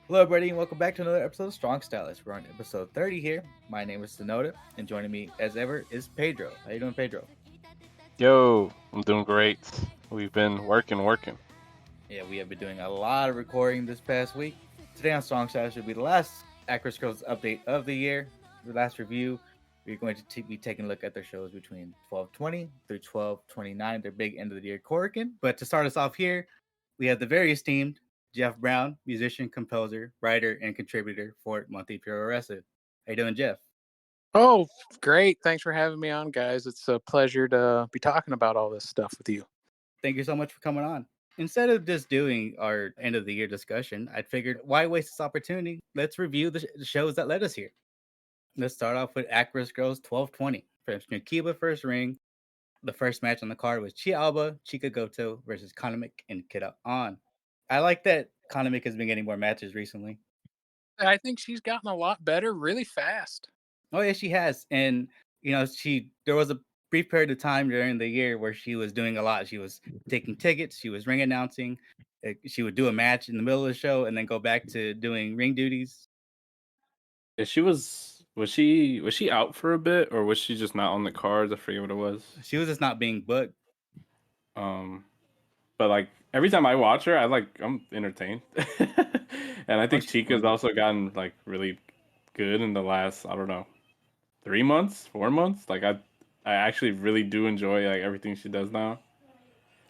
Hello, everybody, and welcome back to another episode of Strong Stylist. We're on episode 30 here. My name is Sonoda, and joining me, as ever, is Pedro. How you doing, Pedro? Yo, I'm doing great. We've been working. Yeah, we have been doing a lot of recording this past week. Today on Strong Stylist will be the last Actwres Girls update of the year, the last review. We're going to be taking a look at their shows between 12/20 through 12/29, their big end of the year Korakuen. But to start us off here, we have the very esteemed Jeff Brown, musician, composer, writer, and contributor for Monte Fioresa. How you doing, Jeff? Oh, great. Thanks for having me on, guys. It's a pleasure to be talking about all this stuff with you. Thank you so much for coming on. Instead of just doing our end of the year discussion, I figured why waste this opportunity? Let's review the shows that led us here. Let's start off with Actwres Girls 12/20. From Kiba First Ring, the first match on the card was Chia Alba, Chika Goto versus Kanamik and Kida On. I like that Kanamik has been getting more matches recently. I think she's gotten a lot better really fast. Oh yeah, she has. And there was a brief period of time during the year where she was doing a lot. She was taking tickets, she was ring announcing, she would do a match in the middle of the show and then go back to doing ring duties. Yeah, she was she out for a bit, or was she just not on the cards? I forget what it was. She was just not being booked. Um, but like every time I watch her, I'm entertained, and I Oh, think she's Chica's funny. also gotten like really good in the last, I don't know, 3 months, 4 months. I actually really do enjoy like everything she does now.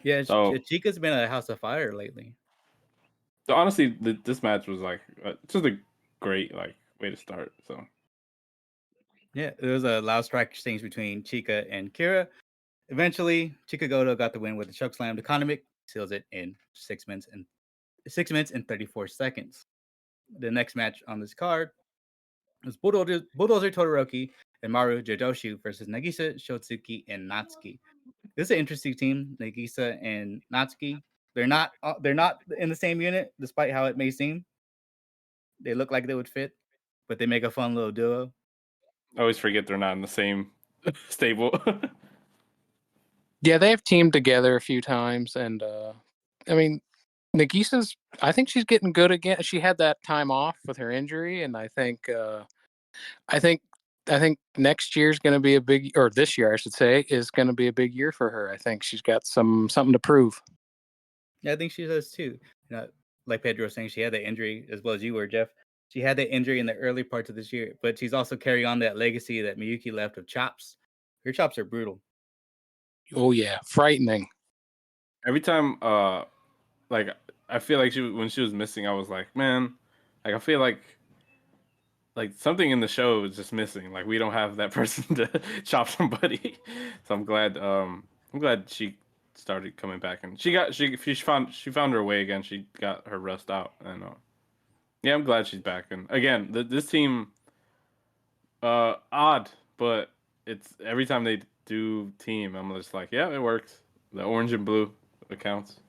Yeah, So Chica's been a house of fire lately. so honestly, this match was like just a great like way to start. So Yeah, it was a loud strike exchange between Chica and Kira. Eventually, Chica Goto got the win with a choke slam to Konamik, seals it in 6 minutes and 34 seconds. The next match on this card was Bulldozer Todoroki and Maru Jidoshu versus Nagisa, Shotsuki, and Natsuki. This is an interesting team, Nagisa and Natsuki. They're not in the same unit, despite how it may seem. They look like they would fit, but they make a fun little duo. I always forget they're not in the same stable. Yeah, they've teamed together a few times, and I mean, Nagisa's. I think she's getting good again. She had that time off with her injury, and I think, I think next year's going to be a big, or this year I should say, is going to be a big year for her. I think she's got something to prove. Yeah, I think she does too. You know, like Pedro was saying, she had that injury as well as you were, Jeff. She had that injury in the early parts of this year, but she's also carrying on that legacy that Miyuki left of chops. Her chops are brutal. Oh yeah, frightening. Every time, like I feel like when she was missing, I was like, man, like I feel like something in the show is just missing. Like we don't have that person to chop somebody. So I'm glad she started coming back, and she found her way again. She got her rust out, and yeah, I'm glad she's back. And again, this team, odd, but it's every time they do team, I'm just like, yeah, it works. The orange and blue accounts.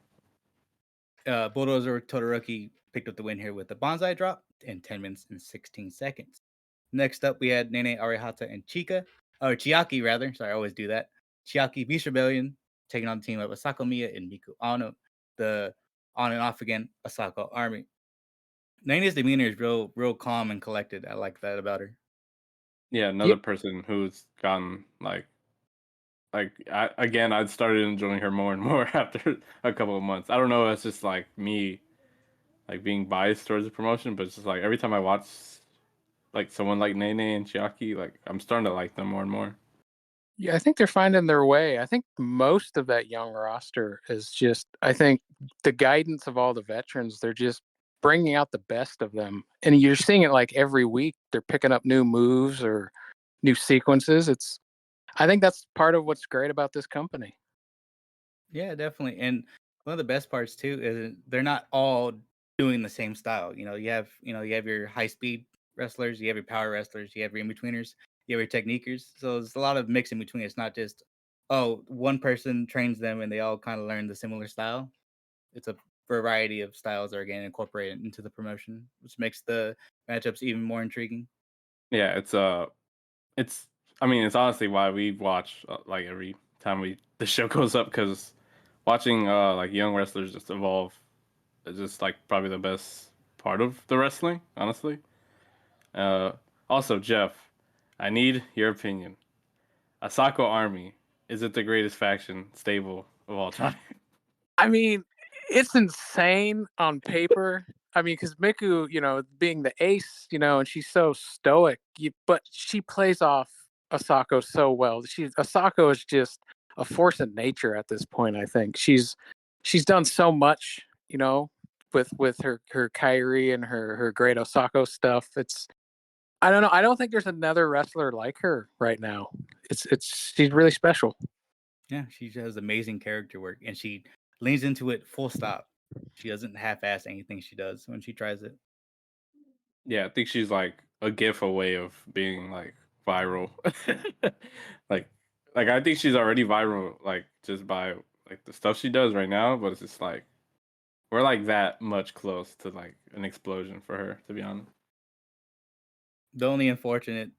Bulldozer Todoroki picked up the win here with a bonsai drop in 10 minutes and 16 seconds. Next up, we had Nene Arihata and Chiaki rather. Sorry, I always do that. Chiaki Beast Rebellion taking on the team of Asako Miya and Miku Ano, the on and off again Asako Army. Nene's demeanor is real calm and collected. I like that about her. Yeah, Yeah, another person who's gotten again, I started enjoying her more and more after a couple of months. I don't know, it's just like me like being biased towards the promotion, but it's just like every time I watch like someone like Nene and Chiaki, like I'm starting to like them more and more. Yeah, I think they're finding their way. I think most of that young roster is just, I think the guidance of all the veterans, they're just bringing out the best of them. And you're seeing it like every week. They're picking up new moves or new sequences. I think that's part of what's great about this company. Yeah, definitely. And one of the best parts too is they're not all doing the same style. You have your high speed wrestlers, you have your power wrestlers, you have your in betweeners, you have your techniquers. So there's a lot of mix in between. It's not just one person trains them and they all kind of learn the similar style. It's a variety of styles that are getting incorporated into the promotion, which makes the matchups even more intriguing. Yeah, it's I mean, it's honestly why we watch like every time we the show goes up, cuz watching like young wrestlers just evolve is just like probably the best part of the wrestling, honestly. Uh, Also, Jeff, I need your opinion. Asako Army, is it the greatest faction stable of all time? I mean, it's insane on paper. I mean, because Miku, being the ace, and she's so stoic, but she plays off Asako so well. Asako is just a force of nature at this point. I think she's done so much, with her Kairi and her great Osako stuff. I don't know. I don't think there's another wrestler like her right now. It's she's really special. Yeah, she has amazing character work, and she leans into it full stop. She doesn't half-ass anything she does when she tries it. Yeah, I think she's like a gif away of being like viral. like I think she's already viral like just by like the stuff she does right now, but it's just like we're like that much close to like an explosion for her, to be honest. The only unfortunate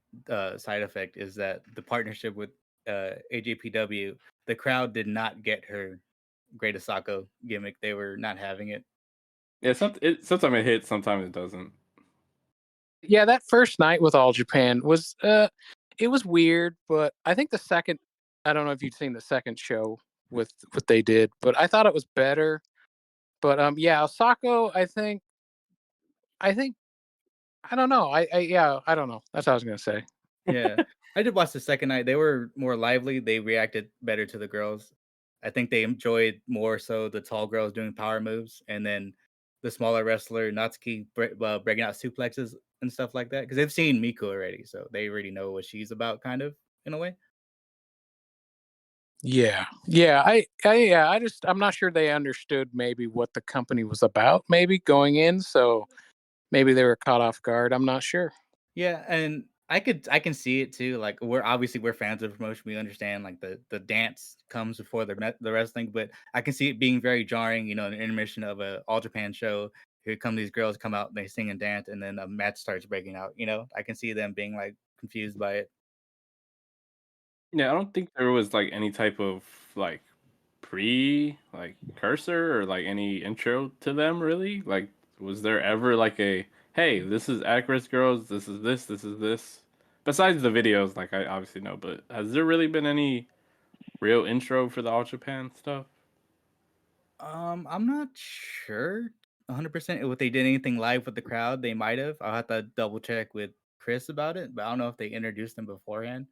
side effect is that the partnership with AJPW, the crowd did not get her Great Asako gimmick. They were not having it. Yeah, sometimes it hits, sometimes it doesn't. Yeah, that first night with All Japan was it was weird, but I think the second I don't know if you'd seen the second show with what they did, but I thought it was better. But yeah, Osako, I think I don't know. Yeah, I don't know. That's what I was gonna say. Yeah. I did watch the second night. They were more lively. They reacted better to the girls. I think they enjoyed more so the tall girls doing power moves, and then the smaller wrestler Natsuki breaking out suplexes and stuff like that because they've seen Miku already, so they already know what she's about, kind of in a way. Yeah. Yeah, yeah, I'm not sure they understood maybe what the company was about maybe going in, so maybe they were caught off guard. I'm not sure. Yeah, and I can see it too. Like we're fans of the promotion. We understand like the dance comes before the wrestling, but I can see it being very jarring. An intermission of a All Japan show. Here come these girls come out and they sing and dance, and then a match starts breaking out. I can see them being like confused by it. Yeah, I don't think there was like any type of like like cursor or like any intro to them really. Like, was there ever like a hey, this is Actwres girls, this is this? Besides the videos, like I obviously know, but has there really been any real intro for the All Japan stuff? I'm not sure 100% if they did anything live with the crowd. They might have. I'll have to double check with Chris about it, but I don't know if they introduced them beforehand.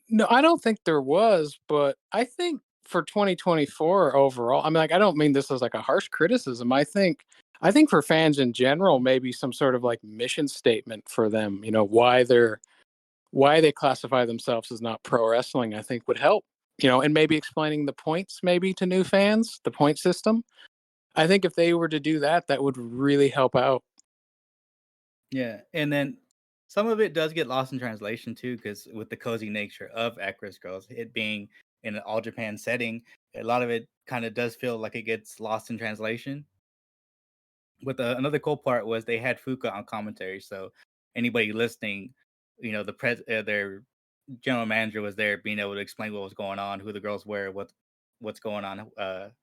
No, I don't think there was, but I think for 2024 overall, I mean, like, I don't mean this as like a harsh criticism. I think for fans in general, maybe some sort of like mission statement for them, why they classify themselves as not pro wrestling, I think would help. And maybe explaining the points maybe to new fans, the point system. I think if they were to do that, that would really help out. Yeah, and then some of it does get lost in translation too, because with the cozy nature of Actwres Girls, it being in an all Japan setting, a lot of it kind of does feel like it gets lost in translation. But another cool part was they had Fuka on commentary, so anybody listening, their general manager was there, being able to explain what was going on, who the girls were, what's going on,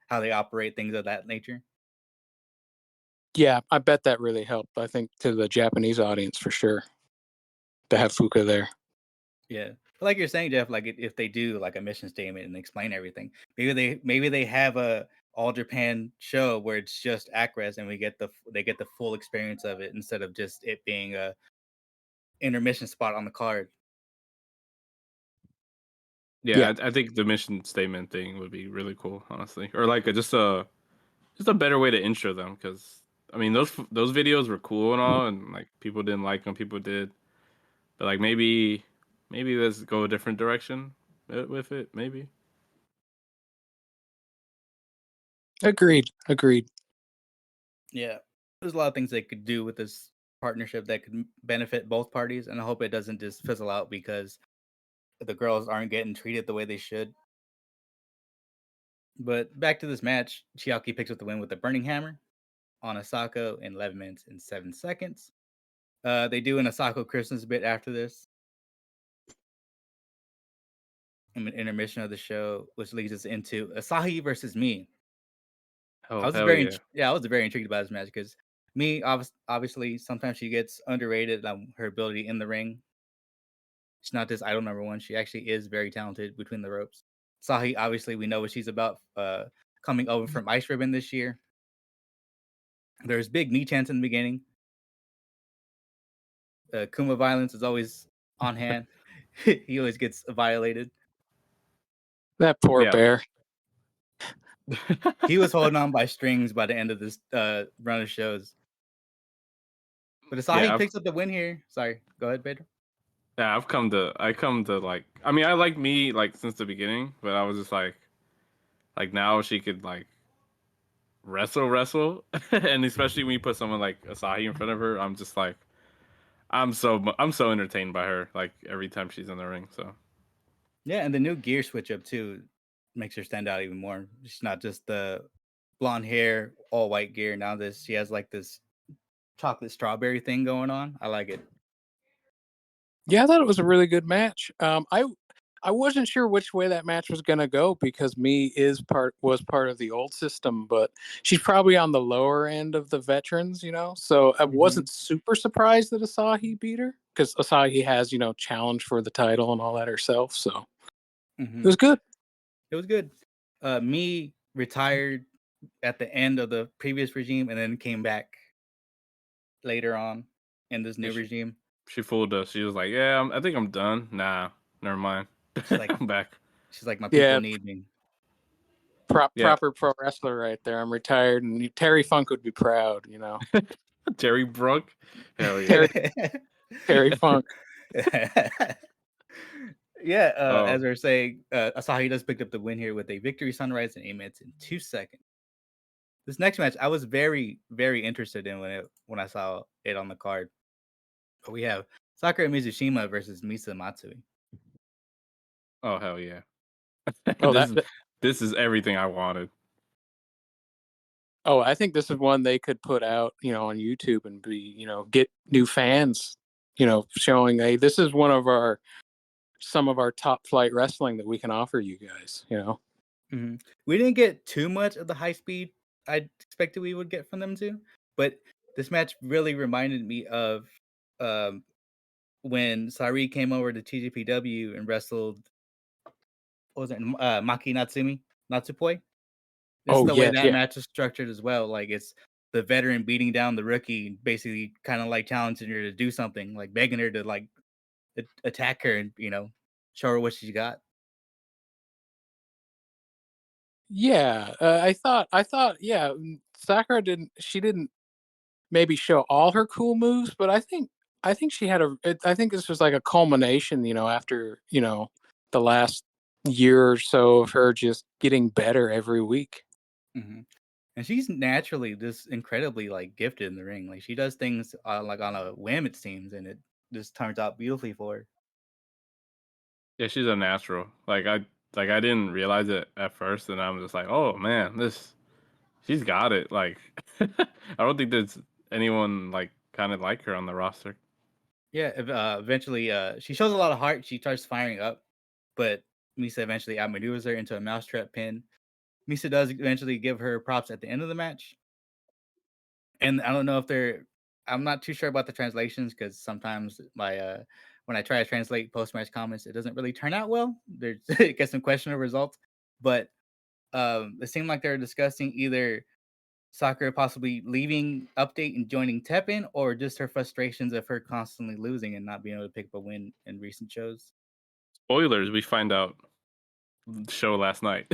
how they operate, things of that nature. Yeah, I bet that really helped. I think to the Japanese audience for sure to have Fuka there. Yeah. Like you're saying, Jeff, like if they do like a mission statement and explain everything, maybe they have a all Japan show where it's just Acres and they get the full experience of it instead of just it being a intermission spot on the card. Yeah, Yeah, I think the mission statement thing would be really cool, honestly, or like just a better way to intro them because I mean those videos were cool and all, and like people didn't like them, people did, but like maybe let's go a different direction with it, maybe. agreed, agreed. Yeah. There's a lot of things they could do with this partnership that could benefit both parties, and I hope it doesn't just fizzle out because the girls aren't getting treated the way they should. But back to this match, Chiaki picks up the win with the burning hammer on Asako in 11 minutes and 7 seconds. They do an Asako Christmas bit after this, an intermission of the show, which leads us into Asahi versus me. Oh hell yeah. I was very intrigued by this match because Obviously, sometimes she gets underrated on her ability in the ring. She's not this idol number one. She actually is very talented between the ropes. Sahi, obviously, we know what she's about. Coming over from Ice Ribbon this year. There's big knee chants in the beginning. Kuma violence is always on hand. He always gets violated. That poor Yeah. bear. He was holding on by strings by the end of this run of shows. But Asahi Yeah, picks up the win here. Sorry, go ahead, Pedro. yeah, I come to like, I mean, I like me like since the beginning, but I was just like now she could like wrestle, and especially when you put someone like Asahi in front of her, I'm just like, I'm so entertained by her like every time she's in the ring. So Yeah, and the new gear switch up too makes her stand out even more. She's not just the blonde hair, all white gear. Now she has like this chocolate strawberry thing going on. I like it. Yeah, I thought it was a really good match. I wasn't sure which way that match was gonna go because was part of the old system, but she's probably on the lower end of the veterans, So I Mhm. wasn't super surprised that Asahi beat her because Asahi has challenged for the title and all that herself. So it Mhm. was good. It was good. Me retired at the end of the previous regime and then came back later on in this yeah, new regime. she fooled us. She was like, yeah, I think I'm done. Nah, never mind. She's like, I'm back. my people Yeah, need me. Yeah, proper pro wrestler right there. I'm retired, and Terry Funk would be proud. Terry Brooke. Hell yeah. Terry Terry Funk. Yeah, as Oh, we are saying, Asahi does pick up the win here with a victory sunrise and 8 minutes in 2 seconds. This next match, I was very, very interested in when I saw it on the card. But we have Sakura Mizushima versus Misa Matsui. oh hell yeah. Oh, this is this is everything I wanted. I think this is one they could put out, on YouTube and get new fans, showing, hey, this is some of our top flight wrestling that we can offer you guys. Mhm. We didn't get too much of the high speed I expected we would get from them too, but this match really reminded me of um, when Sari came over to TJPW and wrestled. What was it? Maki Natsupoi. This is Oh, the way yes, that yeah. match is structured as well. Like it's the veteran beating down the rookie, basically kind of like challenging her to do something, like begging her to like attack her and show her what she got. Yeah, I thought, yeah, Sakura she didn't maybe show all her cool moves, but I think I think this was like a culmination, after, the last year or so of her just getting better every week. Hmm. And she's naturally just incredibly like gifted in the ring. Like she does things like on a whim, it seems, and it just turns out beautifully for her. Yeah, she's a natural. I didn't realize it at first, and I'm just like, oh man, this she's got it. Like I don't think there's anyone like kind of like her on the roster. Yeah, eventually, she shows a lot of heart. She starts firing up, but Misa eventually outmaneuvers her into a mousetrap pin. Misa does eventually give her props at the end of the match, and I don't know if they're. I'm not too sure about the translations because sometimes when I try to translate post match comments, it doesn't really turn out well. There's it gets some questionable results, but it seemed like they're discussing either Sakura possibly leaving Update and joining Teppen, or just her frustrations of her constantly losing and not being able to pick up a win in recent shows. Spoilers, we find out show last night.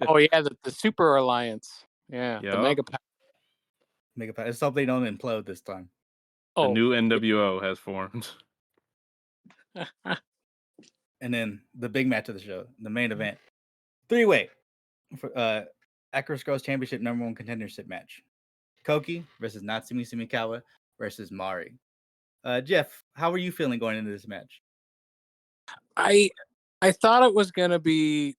Oh, yeah, the Super Alliance. Yeah, the Yup. Mega Make it. Let's hope they don't implode this time. The Oh, new NWO has formed. yeah. And then the big match of the show, the main event, 3-way for Actwres Girls Championship #1 contendership match. Koki versus Natsumi Sumikawa versus Mari. Jeff, how were you feeling going into this match? I I thought it was gonna be.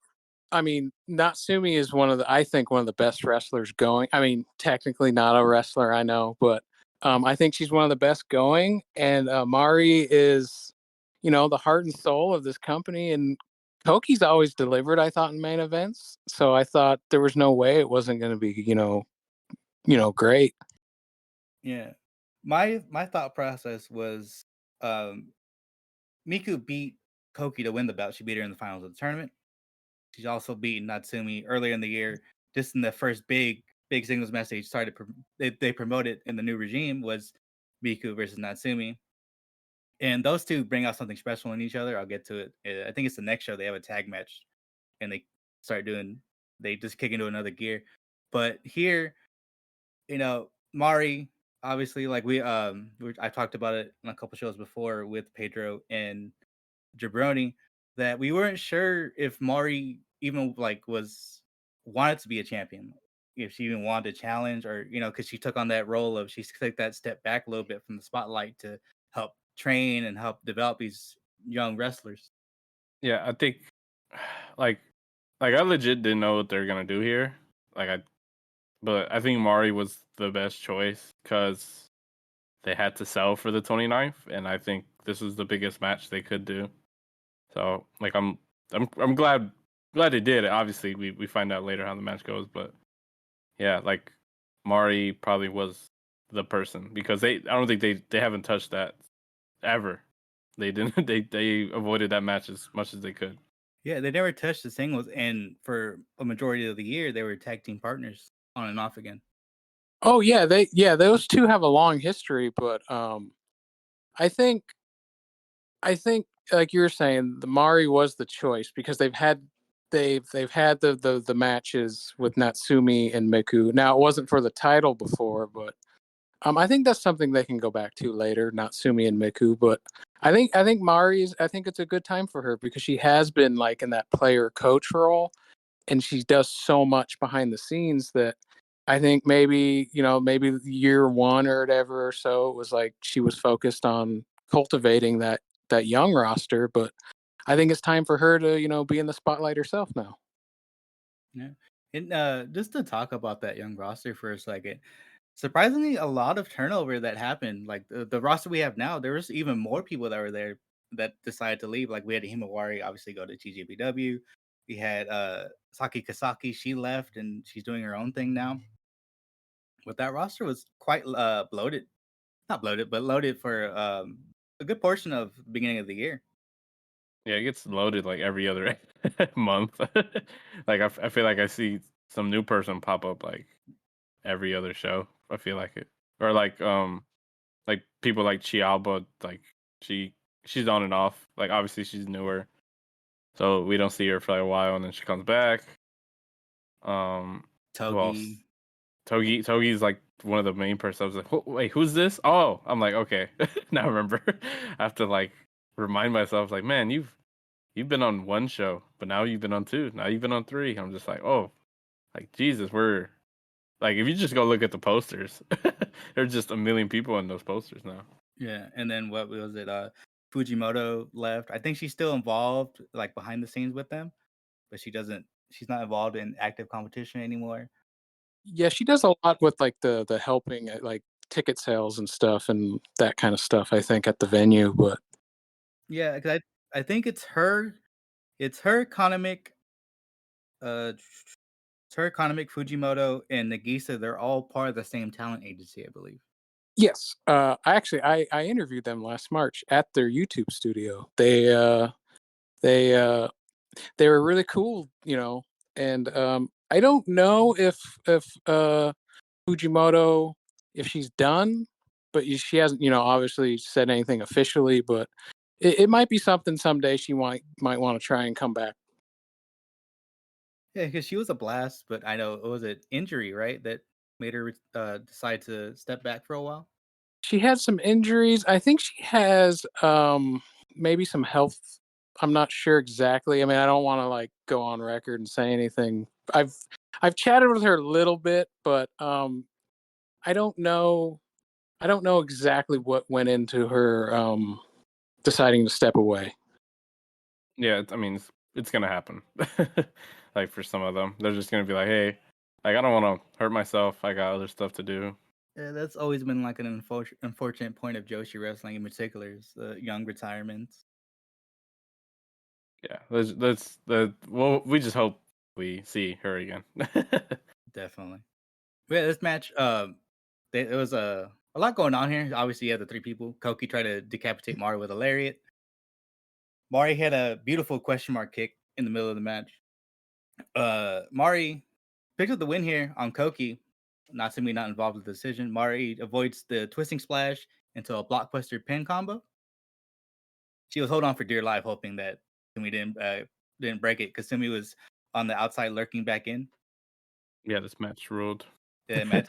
I mean, Natsumi is I think one of the best wrestlers going. I mean, technically not a wrestler, I know, but I think she's one of the best going. And Mari is, the heart and soul of this company. And Koki's always delivered, I thought, in main events. So I thought there was no way it wasn't going to be, great. Yeah. My thought process was um Miku beat Koki to win the belt. She beat her in the finals of the tournament. She's also beaten Natsumi earlier in the year. Just in the first big singles match they started they promoted in the new regime was Miku versus Natsumi. And those two bring out something special in each other. I'll get to it. I think it's the next show they have a tag match and start doing they just kick into another gear. But here, Mari, obviously, like I talked about it on a couple shows before with Pedro and Jabroni, that we weren't sure if Mari even like was wanted to be a champion, if she even wanted to challenge, or because she took on that role of she took that step back a little bit from the spotlight to help train and help develop these young wrestlers. Yeah, I think like I legit didn't know what they're gonna do here. But I think Mari was the best choice because they had to sell for the 29th, and I think this was the biggest match they could do. So I'm glad they did. Obviously, we find out later how the match goes, but yeah, like Mari probably was the person because I don't think they haven't touched that ever. They didn't they avoided that match as much as they could. Yeah, they never touched the singles, and for a majority of the year, they were tag team partners on and off again. Oh those two have a long history, but I think I think like you were saying, the Mari was the choice because they've had the matches with Natsumi and Miku. Now it wasn't for the title before, but I think that's something they can go back to later, Natsumi and Miku. But I think Mari's I think it's a good time for her because she has been like in that player coach role, and she does so much behind the scenes that I think maybe year one or whatever or so it was like she was focused on cultivating that young roster, but I think it's time for her to be in the spotlight herself now. Yeah. And just to talk about that young roster for a second, surprisingly, a lot of turnover that happened. Like the roster we have now, there was even more people that were there that decided to leave. Like we had Himawari obviously go to TJPW. We had Saki Kasaki, she left and she's doing her own thing now. But that roster was quite bloated. Not bloated, but loaded for a good portion of the beginning of the year. Yeah, it gets loaded like every other month. I feel like I see some new person pop up like every other show. I feel like it, or like people like Chialba, like she she's on and off. Like obviously she's newer, so we don't see her for like a while, and then she comes back. Who else? Togi. Togi's like one of the main persons. I was like, wait, who's this? Oh, I'm like, okay, now I remember. I have to like remind myself, like, man, you've been on one show, but now you've been on two. Now you've been on three. I'm just like, oh, like Jesus, we're like, if you just go look at the posters, there's just a million people in those posters now. Yeah, and then what was it? Fujimoto left. I think she's still involved, like behind the scenes with them, but she doesn't. She's not involved in active competition anymore. Yeah, she does a lot with like the helping at like ticket sales and stuff and that kind of stuff, I think, at the venue. But Yeah, because I think it's her. It's her, Economic. It's her, Economic, Fujimoto, and Nagisa. They're all part of the same talent agency, I believe. yes, I interviewed them last March at their YouTube studio. They they were really cool, and I don't know if Fujimoto, if she's done, but she hasn't, obviously said anything officially. But it might be something someday she might want to try and come back. Yeah, because she was a blast, but I know it was an injury, right, that made her decide to step back for a while. She had some injuries. I think she has maybe some health. I'm not sure exactly. I mean, I don't want to like go on record and say anything. I've chatted with her a little bit, but I don't know. I don't know exactly what went into her deciding to step away. Yeah, I mean, it's gonna happen. Like for some of them, they're just gonna be like, hey, like I don't want to hurt myself. I got other stuff to do. Yeah, that's always been like an unfortunate point of Joshi wrestling in particular, is the young retirements. Yeah, let's the well, we just hope we see her again. Definitely. Yeah, this match, it was a lot going on here. Obviously, you have the three people. Koki tried to decapitate Mari with a lariat. Mari had a beautiful question mark kick in the middle of the match. Mari picked up the win here on Koki. Natsumi not involved with the decision. Mari avoids the twisting splash into a blockbuster pin combo. She was holding on for dear life, hoping that Sumi didn't break it because Sumi was on the outside lurking back in. Yeah, this match ruled. The match,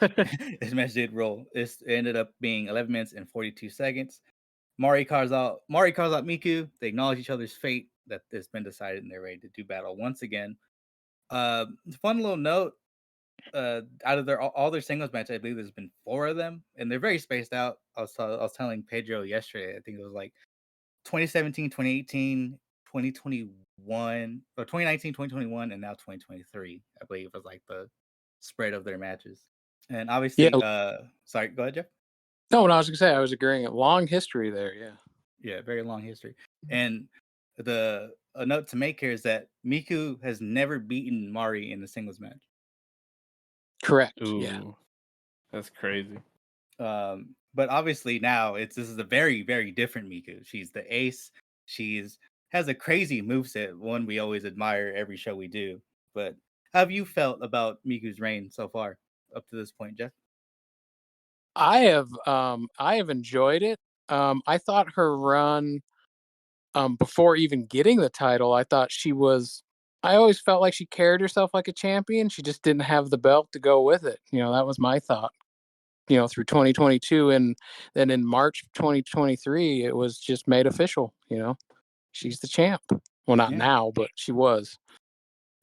this match did roll. This ended up being 11 minutes and 42 seconds. Mari calls out Miku. They acknowledge each other's fate that has been decided, and they're ready to do battle once again. Fun little note. Out of all their singles matches, I believe there's been 4 of them, and they're very spaced out. I was telling Pedro yesterday. I think it was like 2017, 2018, 2021, or 2019, 2021, and now 2023. I believe was like the spread of their matches. And Yeah. obviously, sorry, go ahead, Jeff. No, what I was gonna say, I was agreeing. Long history there. Yeah. Yeah, very long history. And the a note to make here is that Miku has never beaten Mari in a singles match. Correct. Yeah. Ooh, that's crazy. But obviously now this is a very, very different Miku. She's the ace. She's has a crazy moveset, one we always admire every show we do. But how have you felt about Miku's reign so far up to this point, Jeff? I have enjoyed it. I thought her run before even getting the title, I always felt like she carried herself like a champion. She just didn't have the belt to go with it. That was my thought. Through 2022, and then in March 2023, it was just made official. She's the champ. Well, not Yeah, now, but she was.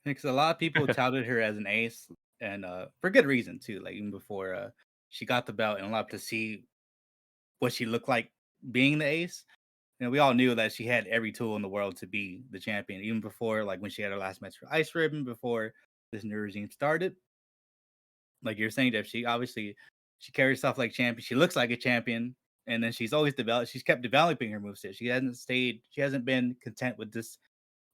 because a lot of people touted her as an ace, and for good reason too. Like even before she got the belt, and a lot to see what she looked like being the ace. We all knew that she had every tool in the world to be the champion, even before, like when she had her last match for Ice Ribbon, before this new regime started. Like you're saying, Jeff, she carries herself like champion. She looks like a champion, and then she's kept developing her moveset. She hasn't been content with just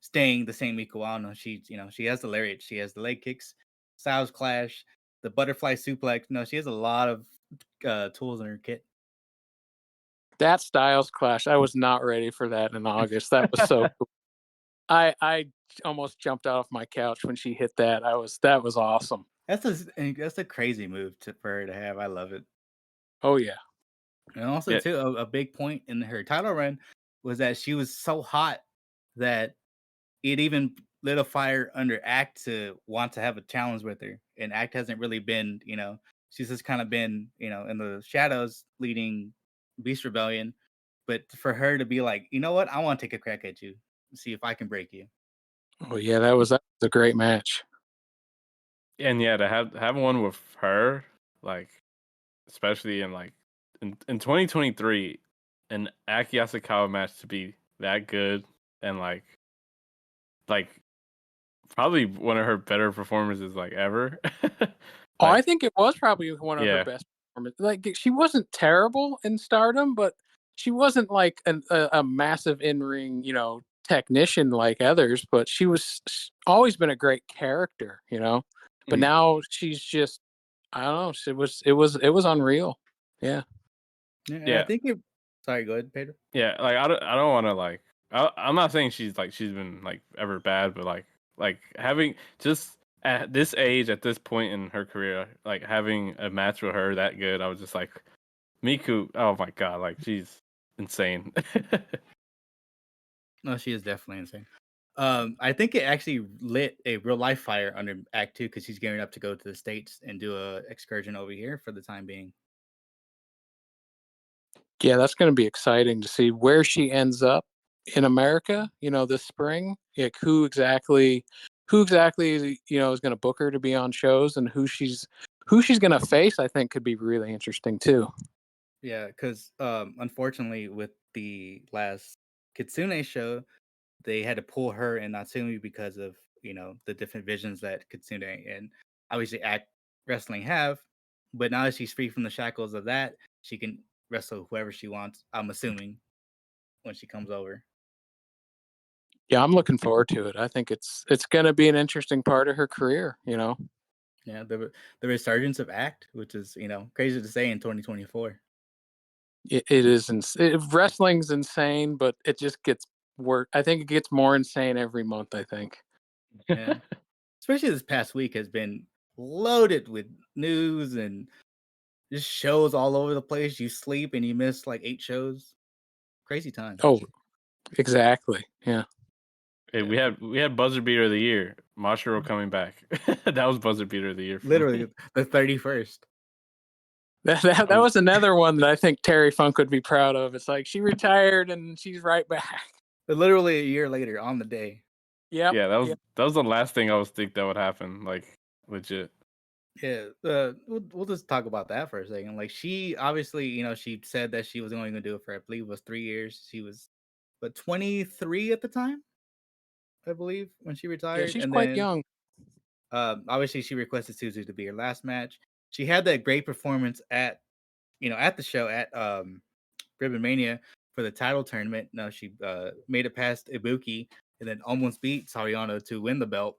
staying the same Miku Ano. She has the lariat, she has the leg kicks, Styles Clash, the butterfly suplex. No, she has a lot of tools in her kit. That Styles Clash, I was not ready for that in August. That was so cool. I almost jumped off my couch when she hit that. That was awesome. That's a crazy move for her to have. I love it. Oh yeah. And also, Yeah, too, a big point in her title run was that she was so hot that it even lit a fire under Act to want to have a challenge with her. And Act hasn't really been, she's just kind of been, in the shadows leading Beast Rebellion. But for her to be like, you know what, I want to take a crack at you, see if I can break you. Oh yeah, that was a great match. and yeah, to have one with her, like especially in 2023, an Aki Yasukawa match to be that good and like probably one of her better performances like ever. Oh, I Like think it was probably one of her yeah, best performances. Like she wasn't terrible in Stardom, but she wasn't like a massive in ring, technician like others. But she's always been a great character. But Mhm. now she's just, I don't know. It was unreal. Yeah. Yeah, and I yeah, think it. Sorry, go ahead, Pedro. yeah. Like I don't want to I'm not saying she's been like ever bad, but like having just at this age, at this point in her career, like having a match with her that good, I was just like Miku. Oh my god, like she's insane. No, she is definitely insane. I think it actually lit a real life fire under Act Two because she's gearing up to go to the States and do a excursion over here for the time being. Yeah, that's going to be exciting to see where she ends up in America, this spring. Like who exactly, is going to book her to be on shows, and who she's going to face, I think could be really interesting too. Yeah, because unfortunately, with the last Kitsune show, they had to pull her and Natsumi because of the different visions that Kitsune and obviously Act Wrestling have. But now that she's free from the shackles of that, she can wrestle whoever she wants. I'm assuming when she comes over. Yeah, I'm looking forward to it. I think it's going to be an interesting part of her career. Yeah, the resurgence of Act, which is crazy to say in 2024. It is wrestling's insane, but it just gets worse. I think it gets more insane every month. I think. Yeah, especially this past week has been loaded with news and just shows all over the place. You sleep and you miss like 8 shows. Crazy times. Oh, exactly. Yeah. Hey, Yeah, we had buzzer beater of the year, Mashiro coming back. That was buzzer beater of the year for literally me. the 31st. That was another one that I think Terry Funk would be proud of. It's like she retired and she's right back. Literally a year later on the day. Yep. Yeah, that was Yep. that was the last thing I was think that would happen. Like legit. Yeah, we'll just talk about that for a second. Like she obviously, she said that she was only going to do it for I believe it was 3 years. She was, but 23 at the time, I believe, when she Yeah, retired, she's and quite then young. obviously she requested Suzu to be her last match. She had that great performance at the show at Ribbon Mania for the title tournament. No, she made it past Ibuki and then almost beat Sariano to win the belt.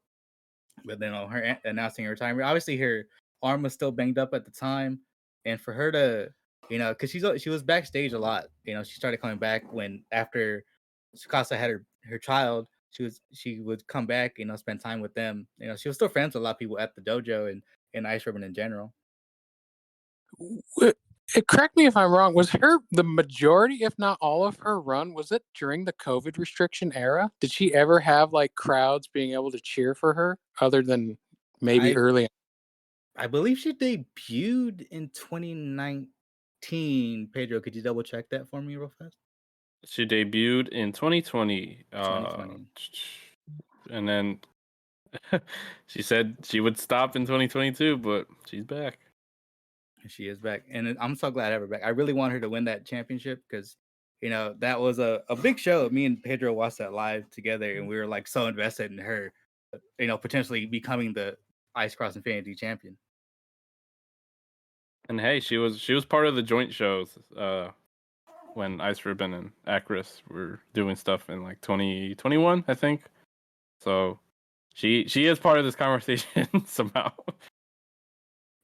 But then her announcing her retirement, obviously her arm was still banged up at the time, and for her to, because she was backstage a lot. She started coming back when after Tsukasa had her child. She would come back, spend time with them. She was still friends with a lot of people at the dojo and Ice Ribbon in general. Correct me if I'm wrong. Was the majority, if not all of her run, was it during the COVID restriction era? Did she ever have like crowds being able to cheer for her other than maybe I early? I believe she debuted in 2019. Pedro, could you double check that for me real fast? She debuted in 2020. 2020. And then she said she would stop in 2022, but she's back. She is back, and I'm so glad to have her back. I really want her to win that championship because, that was a big show. Me and Pedro watched that live together, and we were like so invested in her, potentially becoming the Ice Cross Infinity champion. And hey, she was part of the joint shows when Ice Ribbon and Actwres were doing stuff in like 2021, I think. So she is part of this conversation somehow.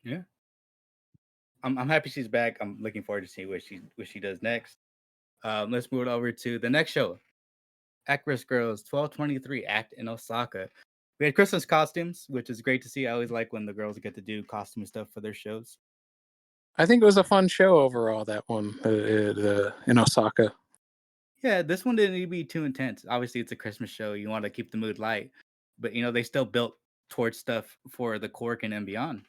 Yeah, I'm happy she's back. I'm looking forward to seeing what she does next. Let's move it over to the next show. Actwres Girls 1223 Act in Osaka. We had Christmas costumes, which is great to see. I always like when the girls get to do costume stuff for their shows. I think it was a fun show overall. That one in Osaka. Yeah, this one didn't need to be too intense. Obviously, it's a Christmas show. You want to keep the mood light, but they still built towards stuff for the Korakuen and beyond.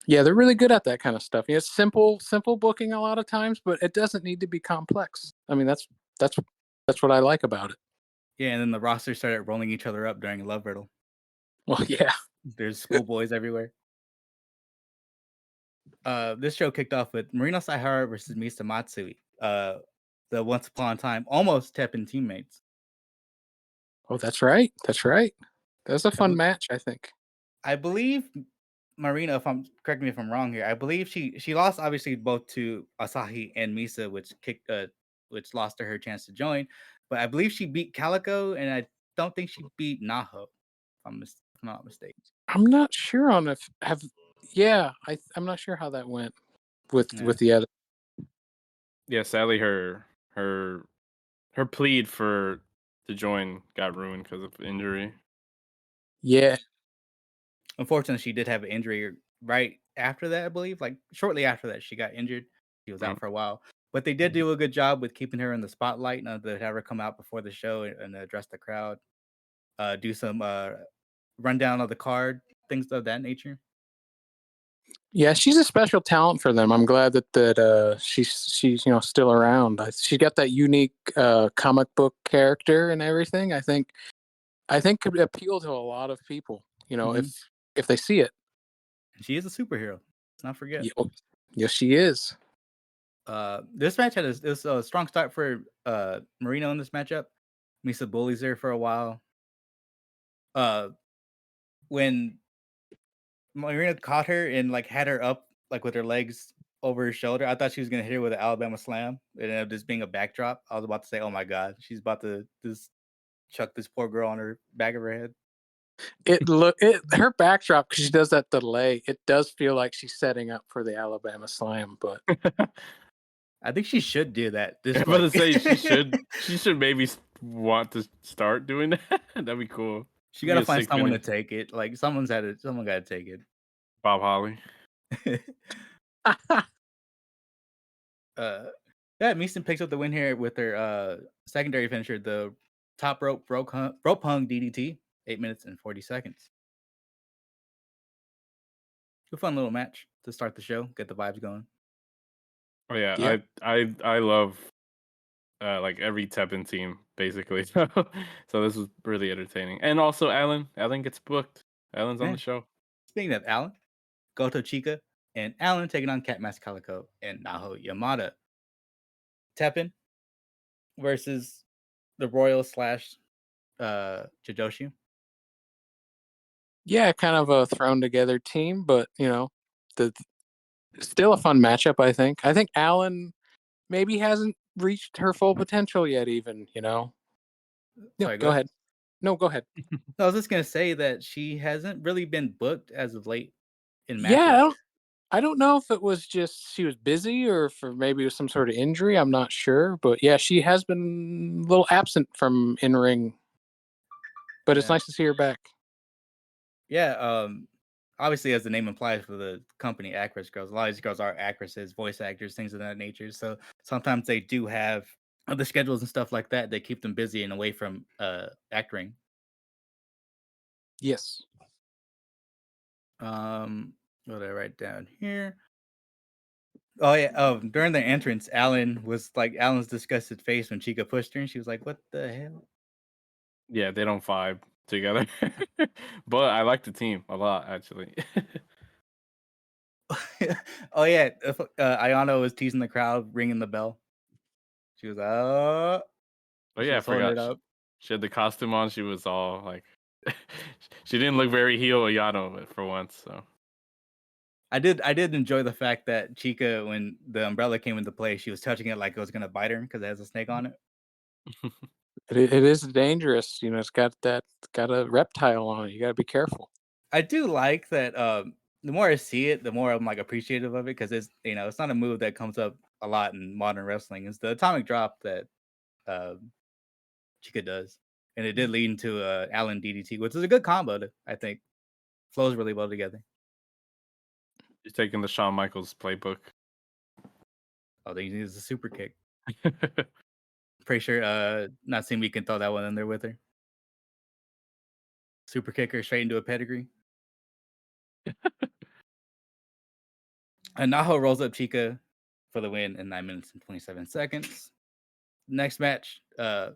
Yeah, they're really good at that kind of stuff. It's simple booking a lot of times, but it doesn't need to be complex. I mean, that's what I like about it. Yeah, and then the roster started rolling each other up during a love riddle. Well, yeah. There's schoolboys everywhere. This show kicked off with Marino Saihara versus Misa Matsui. The once upon a time almost Teppen teammates. Oh, that's right. That's right. That was a fun match, I think. I believe Marina, correct me if I'm wrong here. I believe she lost obviously both to Asahi and Misa, which lost her chance to join. But I believe she beat Calico, and I don't think she beat Naho. If I'm not mistaken. I'm not sure on if yeah, I'm not sure how that went with Yeah. the other. Yeah, sadly her plead for to join got ruined because of injury. Yeah. Unfortunately, she did have an injury right after that. I believe, like shortly after that, she got injured. She was out for a while, but they did do a good job with keeping her in the spotlight. They'd have her come out before the show and address the crowd. Do some rundown of the card, things of that nature. Yeah, she's a special talent for them. I'm glad that she's still around. She got that unique comic book character and everything. I think could appeal to a lot of people. If they see it. And she is a superhero. Let's not forget. Yes, she is. This match had a strong start for Marino in this matchup. Misa bullies her for a while. When Marina caught her and like had her up like with her legs over her shoulder, I thought she was gonna hit her with an Alabama slam. It ended up just being a backdrop. I was about to say, "Oh my god, she's about to just chuck this poor girl on her back of her head." Her backdrop, because she does that delay. It does feel like she's setting up for the Alabama slam, but I think she should do that. I'm Just about to like say she should maybe want to start doing that. That'd be cool. she It'd be gotta a find someone to 6 minute take it. Like someone gotta take Bob Holly. it. uh, yeah, Meeson picks up the win here with her secondary finisher, the top rope hung DDT, 8 minutes and 40 seconds. A fun little match to start the show, get the vibes going. Oh yeah, Yep. I love like every Teppen team basically. So this was really entertaining. And also Alan gets booked. Alan's on Yeah. the show. Speaking of Alan, Goto Chica and Alan taking on Cat Mask Calico and Naho Yamada. Teppen versus the Royal slash Jidoshu. Yeah, kind of a thrown together team, but the still a fun matchup. I think Alan maybe hasn't reached her full potential yet. Even No, Sorry, go go ahead. ahead. No, go ahead. No, I was just gonna say that she hasn't really been booked as of late in Yeah, matches. I don't know if it was just she was busy or for maybe it was some sort of injury. I'm not sure, but yeah, she has been a little absent from in ring. But it's Yeah. nice to see her back. Yeah, obviously, as the name implies for the company, Actwres girls, a lot of these girls are actresses, voice actors, things of that nature. So sometimes they do have other schedules and stuff like that. They keep them busy and away from acting. Yes. What did I write down here? Oh yeah. During the entrance, Alan's disgusted face when Chica pushed her, and she was like, "What the hell?" Yeah, they don't vibe together. But I like the team a lot actually. Oh yeah. Ayano was teasing the crowd, ringing the bell. She was Oh she yeah, I was holding it forgot. up. She had the costume on. She was all like, she didn't look very heel Ayano for once. So I did enjoy the fact that Chica, when the umbrella came into play, she was touching it like it was gonna bite her because it has a snake on it. It is dangerous. It's got a reptile on it. You got to be careful. I do like that. The more I see it, the more I'm like appreciative of it because it's not a move that comes up a lot in modern wrestling. It's the atomic drop that Chica does, and it did lead into Allen DDT, which is a good combo. I think flows really well together. she's taking the Shawn Michaels playbook. Oh, they use a super kick. Pretty sure Natsumi can throw that one in there with her. Super kicker straight into a pedigree. And Naho rolls up Chica for the win in 9 minutes and 27 seconds. Next match, a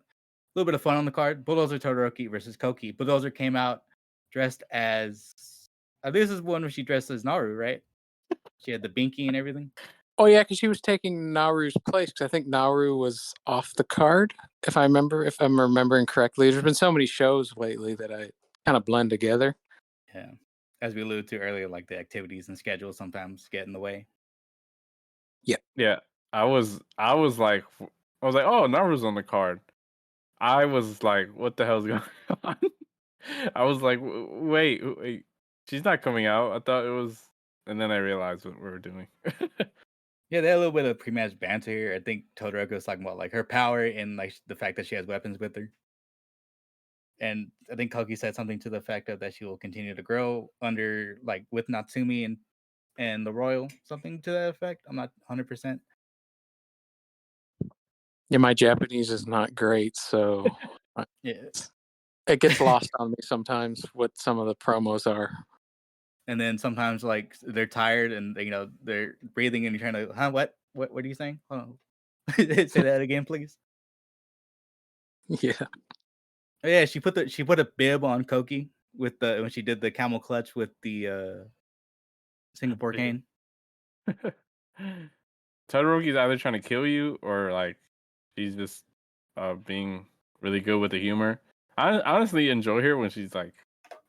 little bit of fun on the card. Bulldozer Todoroki versus Koki. Bulldozer came out dressed as, I think this is one where she dressed as Naru, right? She had the binky and everything. Oh yeah, because she was taking Nauru's place. Because I think Nauru was off the card, if I'm remembering correctly. There's been so many shows lately that I kind of blend together. Yeah. As we alluded to earlier, like the activities and schedules sometimes get in the way. Yeah, I was like, oh, Naru's on the card. I was like, what the hell's going on? I was like, wait, she's not coming out. I thought it was, and then I realized what we were doing. Yeah, they had a little bit of pre-match banter here. I think Todoroki was talking about like her power and like the fact that she has weapons with her. And I think Koki said something to the fact of that she will continue to grow under like with Natsumi and the Royal, something to that effect. I'm not 100%. Yeah, my Japanese is not great, so Yeah. it gets lost on me sometimes what some of the promos are. And then sometimes like they're tired and they're breathing and you're trying to, huh? What are you saying? Hold on. Say that again, please. Yeah. Oh, yeah, she put a bib on Koki with the when she did the camel clutch with the Singapore Yeah. cane. Todoroki's either trying to kill you or like she's just being really good with the humor. I honestly enjoy her when she's like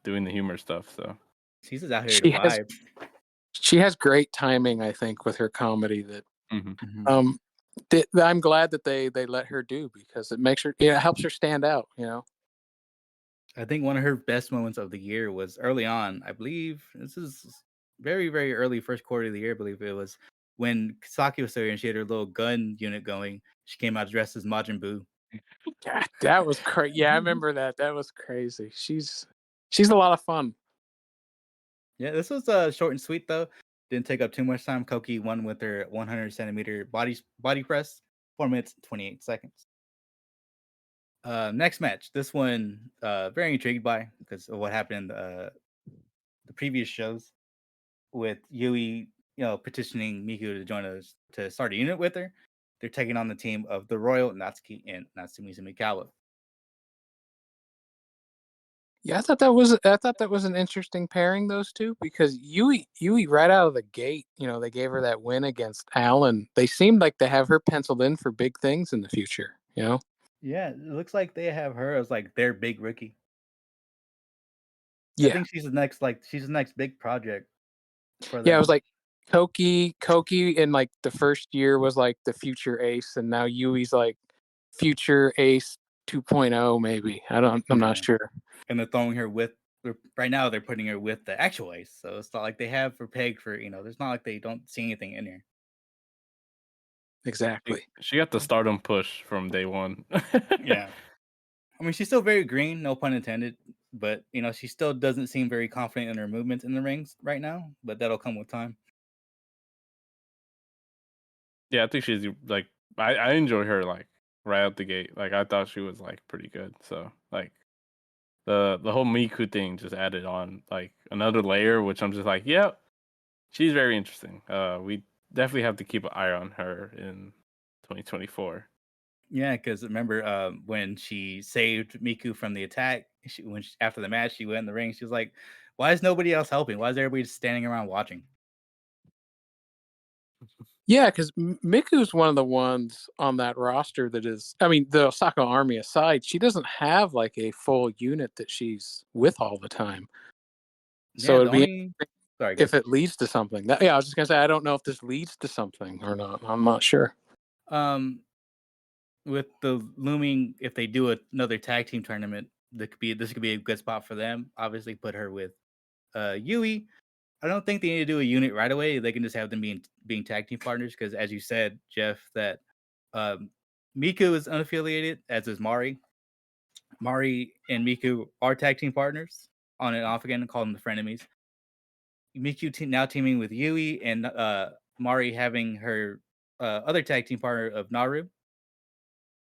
doing the humor stuff. So She's just out here to She has vibe. she has great timing, I think, with her comedy that Mhm. um that I'm glad that they let her do because it helps her stand out. I think one of her best moments of the year was early on. I believe this is very, very early first quarter of the year. I believe it was when Saki was there and she had her little gun unit going, she came out dressed as Majin Buu. Yeah, that was crazy. Yeah, I remember that. That was crazy. She's a lot of fun. Yeah, this was short and sweet though. Didn't take up too much time. Koki won with her 100 centimeter body press, 4 minutes and 28 seconds. Next match. This one, very intrigued by because of what happened in the previous shows with Yui, petitioning Miku to join us to start a unit with her. They're taking on the team of the Royal, Natsuki, and Natsumi Sumikawa. Yeah, I thought that was an interesting pairing, those two, because Yui right out of the gate, they gave her that win against Allen. They seemed like they have her penciled in for big things in the future. Yeah, it looks like they have her as like their big rookie. I Yeah. think she's the next big project for Yeah, it was them. like Koki in like the first year was like the future ace, and now Yui's like future ace 2.0 maybe. I'm not Yeah, sure. and they're throwing her with. Right now, they're putting her with the actual ace, so it's not like they have for peg for. There's not like they don't see anything in here. Exactly. She got the stardom push from day one. Yeah, I mean, she's still very green, no pun intended, but she still doesn't seem very confident in her movements in the rings right now. But that'll come with time. Yeah, I think she's like I enjoy her like right out the gate. Like I thought she was like pretty good. So like the whole Miku thing just added on like another layer, which I'm just like, yeah, she's very interesting. We definitely have to keep an eye on her in 2024. Yeah, because remember when she saved Miku from the attack, after the match, she went in the ring. She was like, "Why is nobody else helping? Why is everybody just standing around watching?" Yeah, because Miku's one of the ones on that roster that is. I mean, the Osaka Army aside, she doesn't have like a full unit that she's with all the time. So Yeah, the it'd be only sorry, if good. it leads to something. Yeah, I was just gonna say I don't know if this leads to something or not. I'm not sure. Um, with the looming, if they do another tag team tournament, this could be a good spot for them. Obviously, put her with Yui. I don't think they need to do a unit right away. They can just have them being tag team partners because, as you said, Jeff, that um, Miku is unaffiliated, as is Mari. Mari and Miku are tag team partners on and off again, and call them the frenemies. Now teaming with Yui and Mari having her other tag team partner of Naru.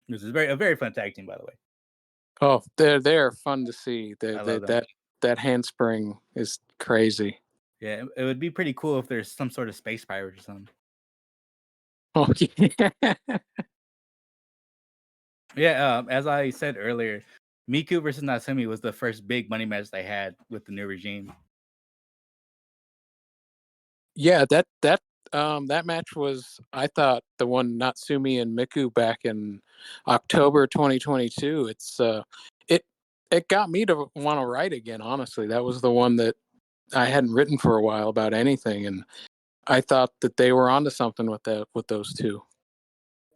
This is a very fun tag team, by the way. Oh, they're fun to see. I love them. That handspring is crazy. Yeah, it would be pretty cool if there's some sort of space pirate or something. Oh yeah. Yeah, as I said earlier, Miku versus Natsumi was the first big money match they had with the new regime. Yeah, that match was, I thought, the one Natsumi and Miku back in October 2022. It it got me to want to write again, honestly. That was the one that I hadn't written for a while about anything, and I thought that they were onto something with those two.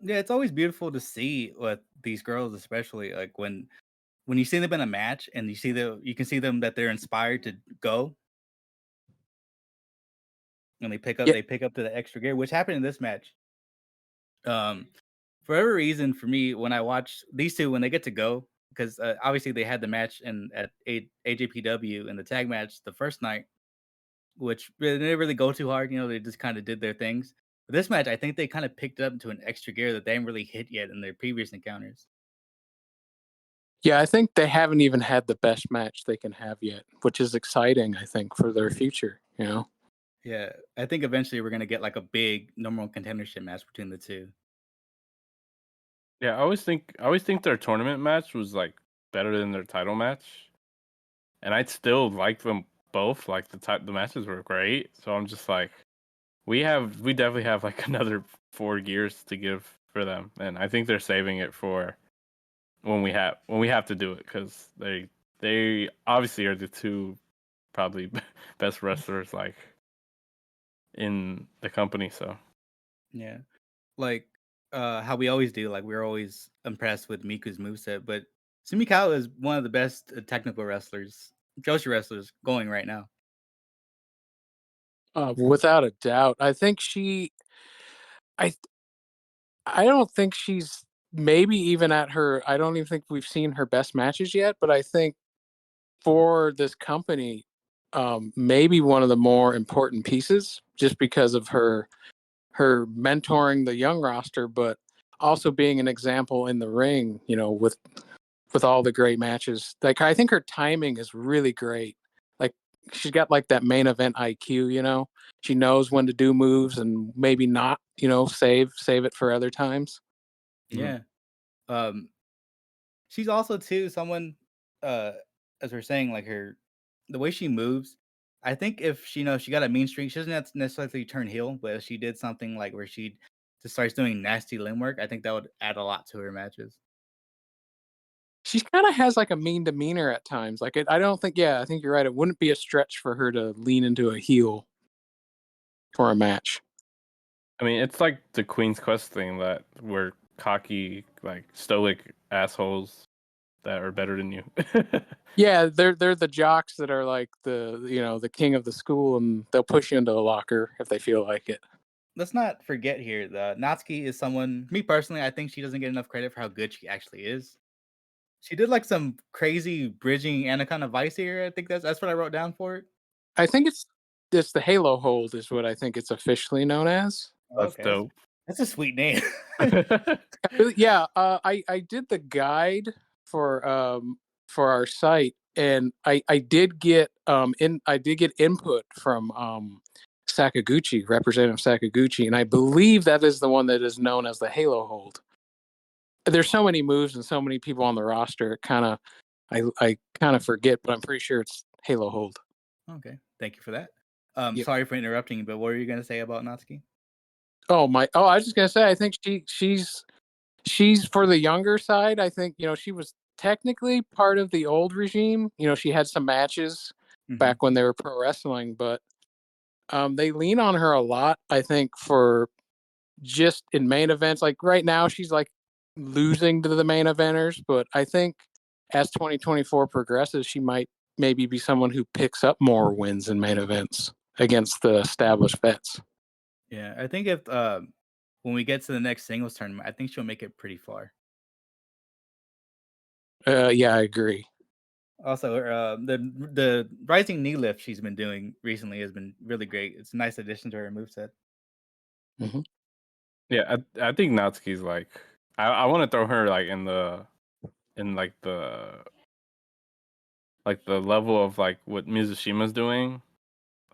Yeah, it's always beautiful to see what these girls, especially like when you see them in a match and you can see them that they're inspired to go and Yeah, they pick up to the extra gear, which happened in this match. Um, for every reason, for me, when I watch these two when they get to go, because obviously they had the match at AJPW in the tag match the first night, which they didn't really go too hard. They just kind of did their things. But this match, I think they kind of picked it up into an extra gear that they haven't really hit yet in their previous encounters. yeah, I think they haven't even had the best match they can have yet, which is exciting, I think, for their future. Yeah, I think eventually we're gonna get like a big number one contendership match between the two. Yeah, I always think their tournament match was like better than their title match, and I'd still like them both. Like the matches were great, so I'm just like, we definitely have like another 4 years to give for them, and I think they're saving it for when we have to do it because they obviously are the two probably best wrestlers like in the company. So Yeah, like how we always do. Like we're always impressed with Miku's moveset, but Sumikawa is one of the best technical wrestlers, Joshi wrestlers going right now. Without a doubt, I think she I I don't think she's maybe even at her. I don't even think we've seen her best matches yet. But I think for this company, maybe one of the more important pieces, just because of her mentoring the young roster, but also being an example in the ring. With all the great matches. Like I think her timing is really great. Like she's got like that main event IQ. She knows when to do moves and maybe not, save it for other times. Mhm. Yeah. Um, she's also too someone, uh, as we're saying, like the way she moves. I think if she she got a mean streak, she doesn't have to necessarily turn heel, but if she did something like where she just starts doing nasty limb work, I think that would add a lot to her matches. She kind of has like a mean demeanor at times. Like I don't think, yeah, I think you're right. It wouldn't be a stretch for her to lean into a heel for a match. I mean, it's like the Queen's Quest thing that we're cocky, like stoic assholes that are better than you. Yeah, they're the jocks that are like the king of the school, and they'll push you into a locker if they feel like it. Let's not forget here, the Natsuki is someone. Me personally, I think she doesn't get enough credit for how good she actually is. She did like some crazy bridging Anaconda Vice here. I think that's what I wrote down for it. I think it's the Halo hold is what I think it's officially known as. Oh, That's okay, dope. that's a sweet name. Yeah, I did the guide for our site, and I did get input from Sakaguchi, Representative Sakaguchi, and I believe that is the one that is known as the Halo hold. There's so many moves and so many people on the roster, I kind of forget, but I'm pretty sure it's Halo hold. Okay, thank you for that. Yep. Sorry for interrupting you, but what were you gonna say about Natsuki? I was just gonna say, I think she's for the younger side. I think, she was technically part of the old regime. She had some matches Hmm. back when they were pro wrestling, but they lean on her a lot, I think, for just in main events. Like right now, she's like losing to the main eventers, but I think as 2024 progresses, she might maybe be someone who picks up more wins in main events against the established vets. Yeah, I think if when we get to the next singles tournament, I think she'll make it pretty far. Yeah, I agree. Also, the rising knee lift she's been doing recently has been really great. It's a nice addition to her moveset. Hmm. Yeah, I think Natsuki's like I want to throw her like in like the level of like what Mizushima's doing.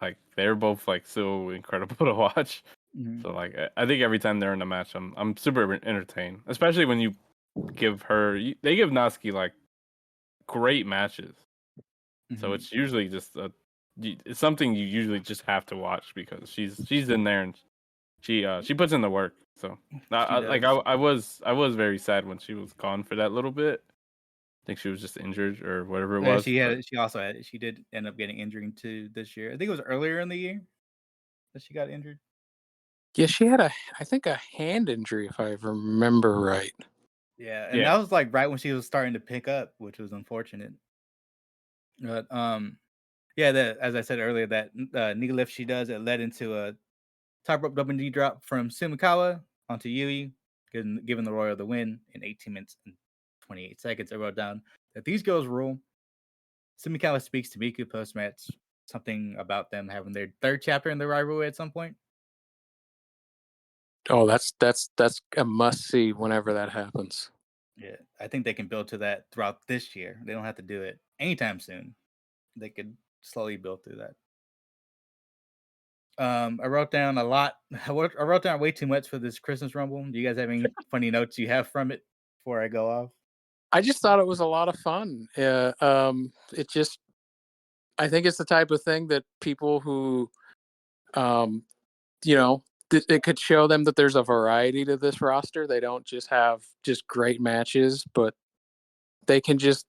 Like they're both like so incredible to watch. Hmm. So like I think every time they're in a match, I'm super entertained. Especially when you they give Natsuki like great matches. So Hmm. it's usually just it's something you usually just have to watch because she's in there and she puts in the work. So She does. I was very sad when she was gone for that little bit. I think she was just injured or whatever it Yeah, was. But she did end up getting injured too this year. I think it was earlier in the year that she got injured. Yeah, she had I think a hand injury, if I remember right. Yeah, and yeah, that was like right when she was starting to pick up, which was unfortunate. But yeah, as I said earlier, that knee lift she does, it led into a top rope double knee drop from Sumikawa onto Yui, giving the Royal the win in 18 minutes and 28 seconds. I wrote down that these girls rule. Sumikawa speaks to Miku post match, something about them having their third chapter in the rivalry at some point. Oh, that's a must see whenever that happens. Yeah, I think they can build to that throughout this year. They don't have to do it anytime soon. They could slowly build through that. I wrote down a lot. I wrote down way too much for this Christmas Rumble. Do you guys have any funny notes you have from it before I go off? I just thought it was a lot of fun. It just I think it's the type of thing that people who um, you know, it could show them that there's a variety to this roster. They don't just have just great matches, but they can just,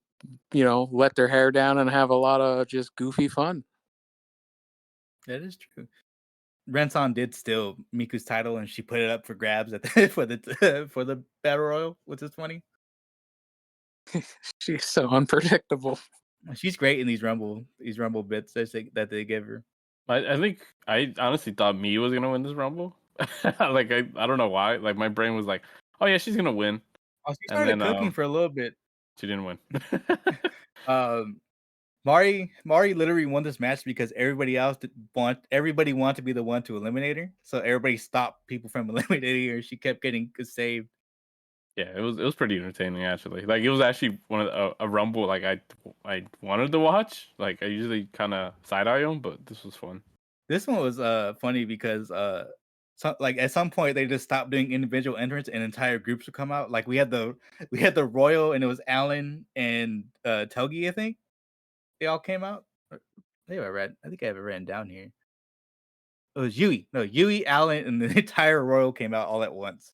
let their hair down and have a lot of just goofy fun. That is true. Renson did steal Miku's title, and she put it up for grabs at the, for the battle royal, which is funny. She's so unpredictable. She's great in these rumble bits that they give her. I think I honestly thought me was gonna win this Rumble. Like I don't know why. Like my brain was like, oh yeah, she's gonna win, Oh, she and started then cooking for a little bit. she didn't win. Um, Mari literally won this match because everybody wanted to be the one to eliminate her. So everybody stopped people from eliminating her. She kept getting saved. Yeah, it was pretty entertaining actually. Like it was actually one of a rumble like I wanted to watch. Like I usually kind of side eye them, but this was fun. This one was funny because like at some point they just stopped doing individual entrants and entire groups would come out. Like we had the Royal and it was Alan and Togi, I think. They all came out. I think I have it written down here. It was Yui. No, Yui, Allen, and the entire Royal came out all at once.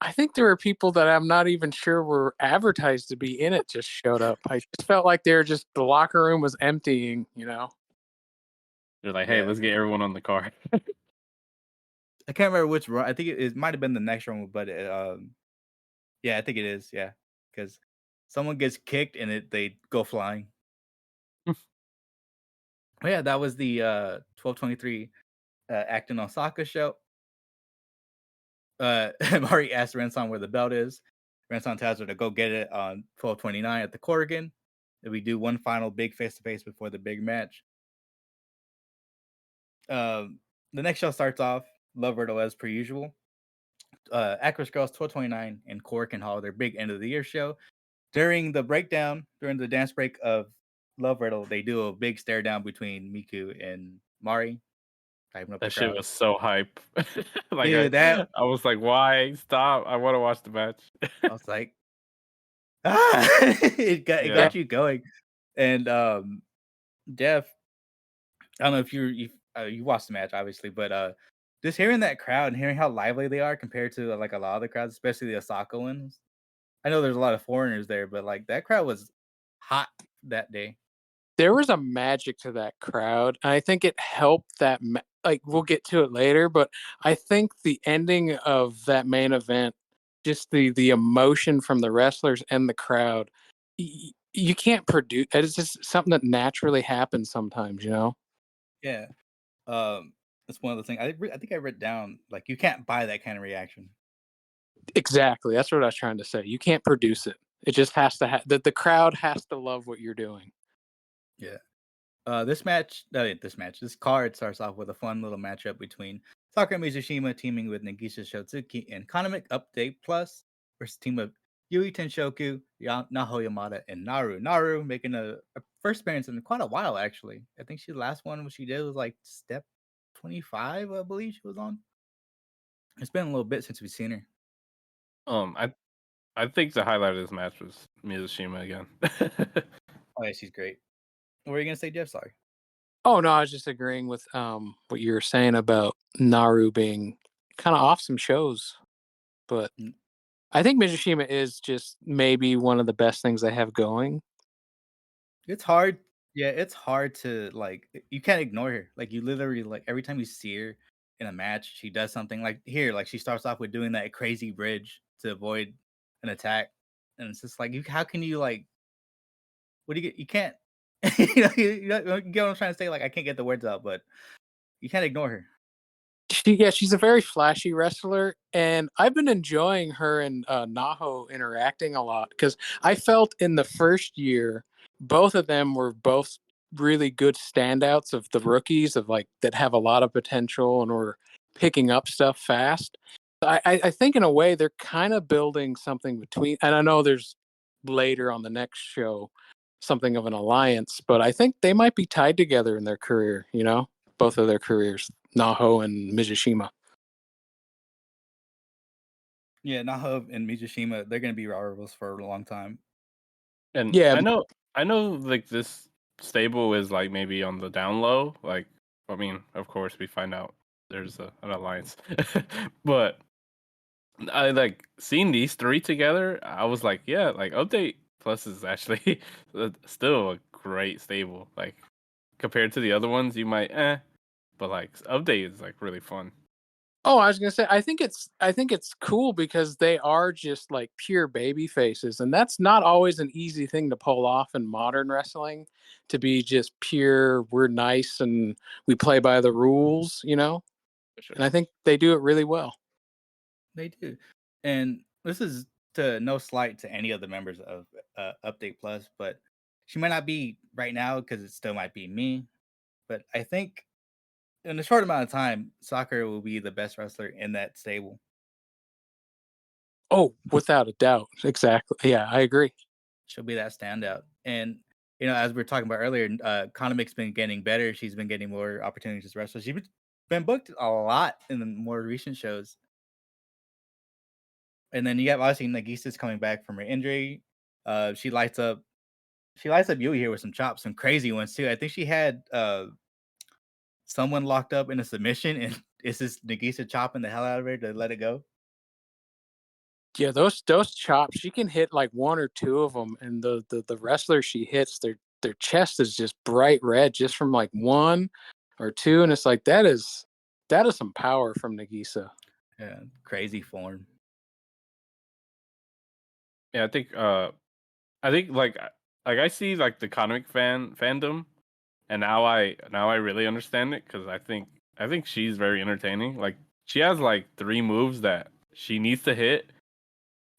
I think there were people that I'm not even sure were advertised to be in it just showed up. I just felt like the locker room was emptying, you know. They're like, hey, Yeah. let's get everyone on the car. I can't remember which run. I think it might have been the next run, but yeah, I think it is. Yeah, because someone gets kicked and they go flying. Oh, yeah, that was the 1223 Acton Osaka show. Mari asked Renson where the belt is. Renson tells her to go get it on 1229 at the Korakuen. And we do one final big face to face before the big match. The next show starts off Love Riddle as per usual. Actwres Girls 1229 and Korakuen Hall, their big end of the year show. During the dance break of Love Riddle, they do a big stare down between Miku and Mari, hyping up the That shit crowd. was so hype. Like Dude, that I was like, why stop? I want to watch the match. I was like, ah, it Yeah. got you going. And Jeff, I don't know if you watched the match obviously, but just hearing that crowd and hearing how lively they are compared to like a lot of the crowds, especially the Osaka ones. I know there's a lot of foreigners there, but like that crowd was hot that day. There was a magic to that crowd. I think it helped that like we'll get to it later, but I think the ending of that main event, just the emotion from the wrestlers and the crowd, you can't produce. It's just something that naturally happens sometimes, you know. Yeah. That's one of the things I think I read down. Like you can't buy that kind of reaction. Exactly. That's what I was trying to say. You can't produce it. It just has to the crowd has to love what you're doing. Yeah. This card starts off with a fun little matchup between Sakura Mizushima teaming with Nagisa Shotsuki and Konami Update Plus versus team of Yui Tenshoku, Naho Yamada, and Naru. Naru making a first appearance in quite a while, actually. I think the last one she did was like step 25, I believe she was on. It's been a little bit since we've seen her. Um, I I think the highlight of this match was Mizushima again. Oh, yeah, she's great. What were you going to say, Jeff? Sorry. Oh no, I was just agreeing with what you were saying about Naru being kind of off some shows, but Mm. I think Mizushima is just maybe one of the best things they have going. It's hard. Yeah, it's hard to like. You can't ignore her. Like you literally like every time you see her in a match, she does something like here. Like she starts off with doing that crazy bridge to avoid an attack, and it's just like you. How can you like? What do you get? You can't. You get what I'm trying to say. Like I can't get the words out, but you can't ignore her. She's a very flashy wrestler, and I've been enjoying her and Naho interacting a lot because I felt in the first year both of them were both really good standouts of the rookies of like that have a lot of potential and were picking up stuff fast. I think in a way they're kind of building something between, and I know there's later on the next show something of an alliance, but I think they might be tied together in their career. You know, both of their careers. Naho and Mizushima. Yeah, Naho and Mizushima, they're gonna be rivals for a long time. And Yeah, I know like this stable is like maybe on the down low. Like I mean, of course we find out there's an alliance. But I like seeing these three together, I was like, yeah, like Update Plus is actually still a great stable. Like compared to the other ones, you might but like Update is like really fun. oh, I was gonna say, I think it's cool because they are just like pure baby faces, and that's not always an easy thing to pull off in modern wrestling. To be just pure, we're nice and we play by the rules, you know. For sure. and I think they do it really well. They do. And this is to no slight to any of the members of Update Plus, but she might not be right now because it still might be me. But I think in a short amount of time, Sakura will be the best wrestler in that stable. Oh, without a doubt. Exactly. Yeah, I agree. She'll be that standout. And as we were talking about earlier, Konamik's been getting better. She's been getting more opportunities as wrestler. She's been booked a lot in the more recent shows. And then you have obviously Nagisa's coming back from her injury. She lights up Yui here with some chops, some crazy ones too. I think she had someone locked up in a submission, and it's just Nagisa chopping the hell out of her to let it go. Yeah, those chops, she can hit like one or two of them, and the wrestler she hits, their chest is just bright red just from like one or two, and it's like that is some power from Nagisa. Yeah, crazy form. Yeah, I think like I see like the comic fandom, and now I really understand it because I think she's very entertaining. Like she has like three moves that she needs to hit,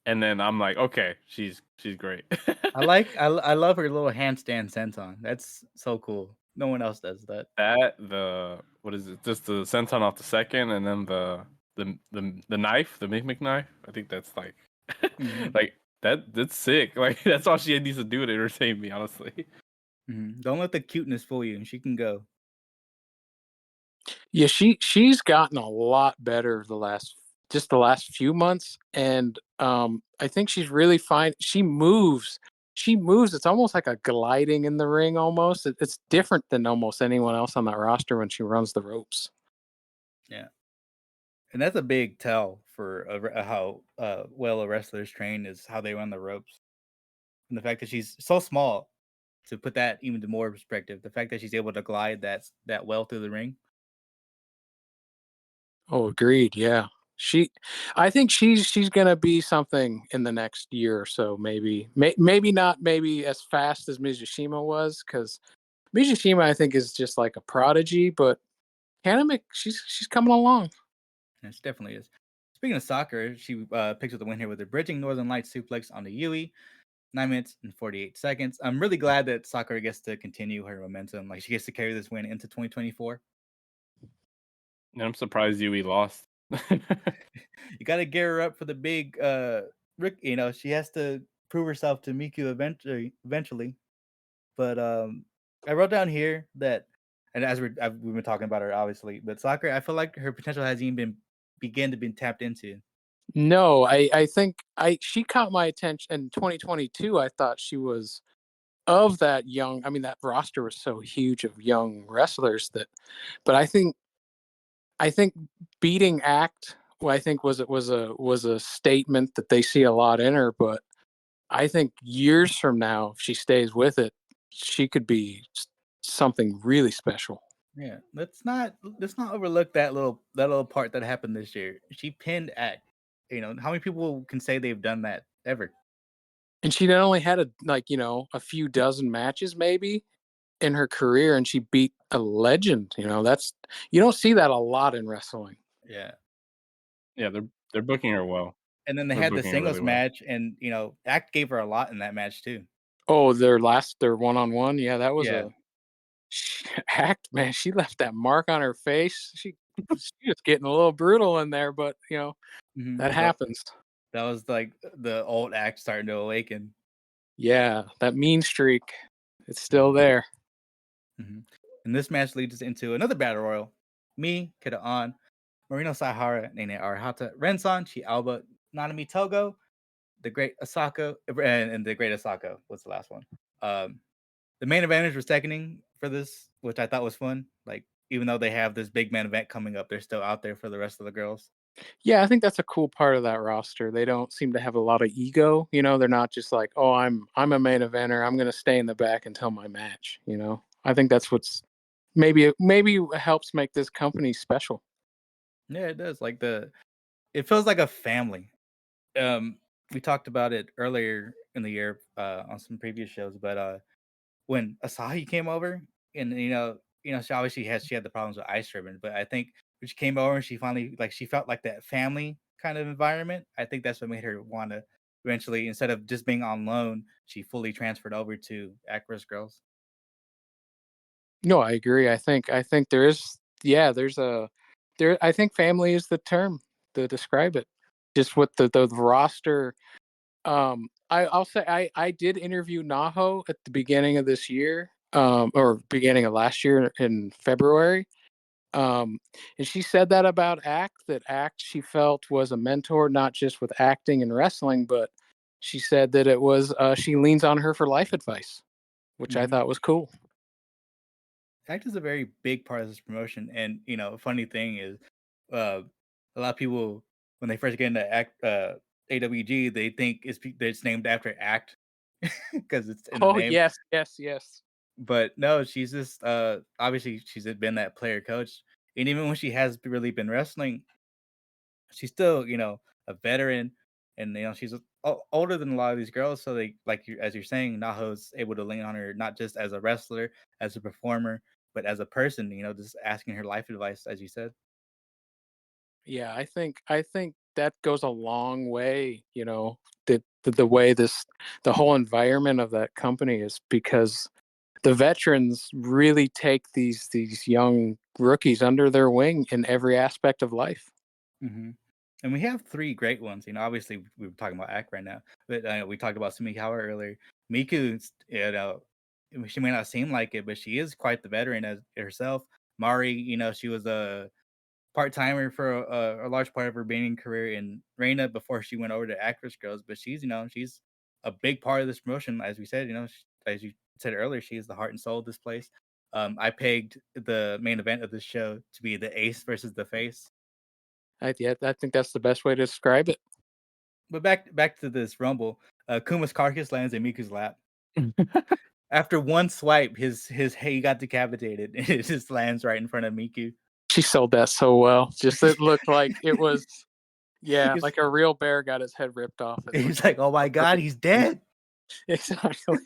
and then I'm like, okay, she's great. I love her little handstand senton. That's so cool. No one else does that. That the what is it? Just the senton off the second, and then the knife, the mimic knife. I think that's like Hmm. like that's sick. Like that's all she needs to do to entertain me, honestly. Hmm. Don't let the cuteness fool you, and she can go. Yeah, she's gotten a lot better the last few months, and I think she's really fine. She moves. It's almost like a gliding in the ring. Almost, it's different than almost anyone else on that roster when she runs the ropes. Yeah, and that's a big tell for how well a wrestler's trained is how they run the ropes, and the fact that she's so small. To put that even to more perspective, the fact that she's able to glide that well through the ring. Oh, agreed. Yeah, she. I think she's gonna be something in the next year or so. Maybe not. Maybe as fast as Mizushima was, because Mizushima I think is just like a prodigy, but Kaname, she's coming along. Yes, definitely is. Speaking of soccer, she picks up the win here with a bridging Northern Lights suplex on the Yui. 9 minutes and 48 seconds. I'm really glad that Sakura gets to continue her momentum. Like she gets to carry this win into 2024. And I'm surprised Yui lost. You got to gear her up for the big Rick. She has to prove herself to Miku eventually. But I wrote down here that, and we've been talking about her obviously, but Sakura, I feel like her potential hasn't even begin to be tapped into. No, I think I she caught my attention in 2022. I thought she was of that young. I mean, that roster was so huge of young wrestlers that, but I think beating Act, well, I think was a statement that they see a lot in her. But I think years from now, if she stays with it, she could be something really special. Yeah, let's not overlook that little part that happened this year. She pinned Act. How many people can say they've done that ever? And she not only had a few dozen matches maybe in her career, and she beat a legend. That's you don't see that a lot in wrestling. Yeah. Yeah, they're booking her well. And then they They're had the booking her really singles well. match, and Act gave her a lot in that match too. Oh, their one on one, yeah, that was Yeah. a Act, man. She left that mark on her face. She was getting a little brutal in there, but Hmm. that happens. That was like the old Act starting to awaken. Yeah, that mean streak, it's still Hmm. there. Hmm. And this match leads us into another battle royal. Me, Kida On, Marino Sahara, Nene Arahata, Renson, Chi Alba, Nanami Togo, the Great Asako, and the Great Asako was the last one. Um, the main advantage was seconding for this, which I thought was fun. Like, even though they have this big man event coming up, they're still out there for the rest of the girls. Yeah, I think that's a cool part of that roster. They don't seem to have a lot of ego. They're not just like, oh, I'm a main eventer. I'm gonna stay in the back until my match. I think that's what's maybe helps make this company special. Yeah, it does. It feels like a family. Um, we talked about it earlier in the year on some previous shows, but when Asahi came over, and she obviously she had the problems with Ice Ribbon, but I think She came over and she finally she felt like that family kind of environment. I think that's what made her want to eventually, instead of just being on loan, she fully transferred over to Actwres Girls. No, I agree. I think there is, yeah, there's a there I think family is the term to describe it. Just with the roster. I'll say I did interview Naho at the beginning of this year, or beginning of last year in February. Um, and she said that about Act she felt was a mentor, not just with acting and wrestling, but she said that it was she leans on her for life advice, which I Hmm. thought was cool. Act is a very big part of this promotion, and a funny thing is, uh, a lot of people when they first get into AWG, they think it's named after Act because it's in the Oh name. yes, yes, yes. But no, she's just obviously she's been that player coach, and even when she has really been wrestling, she's still a veteran, and she's older than a lot of these girls. So they as you're saying, Naho's able to lean on her not just as a wrestler, as a performer, but as a person. Just asking her life advice, as you said. Yeah, I think that goes a long way, the way the whole environment of that company is, because the veterans really take these young rookies under their wing in every aspect of life. Hmm. And we have three great ones. Obviously we were talking about Act right now, but we talked about Sumikawa earlier. Miku, she may not seem like it, but she is quite the veteran as herself. Mari, she was a part timer for a large part of her beginning career in Reina before she went over to Actress Girls. But she's a big part of this promotion, as we said. As you said earlier, she is the heart and soul of this place. I pegged the main event of this show to be the Ace versus the Face. Yeah, I think that's the best way to describe it. But back to this Rumble, Kuma's carcass lands in Miku's lap. After one swipe, his he got decapitated, and it just lands right in front of Miku. She sold that so well. Just it looked like it was, yeah, he's, like a real bear got his head ripped off. It looked he's like, "Oh my god, he's dead!" exactly.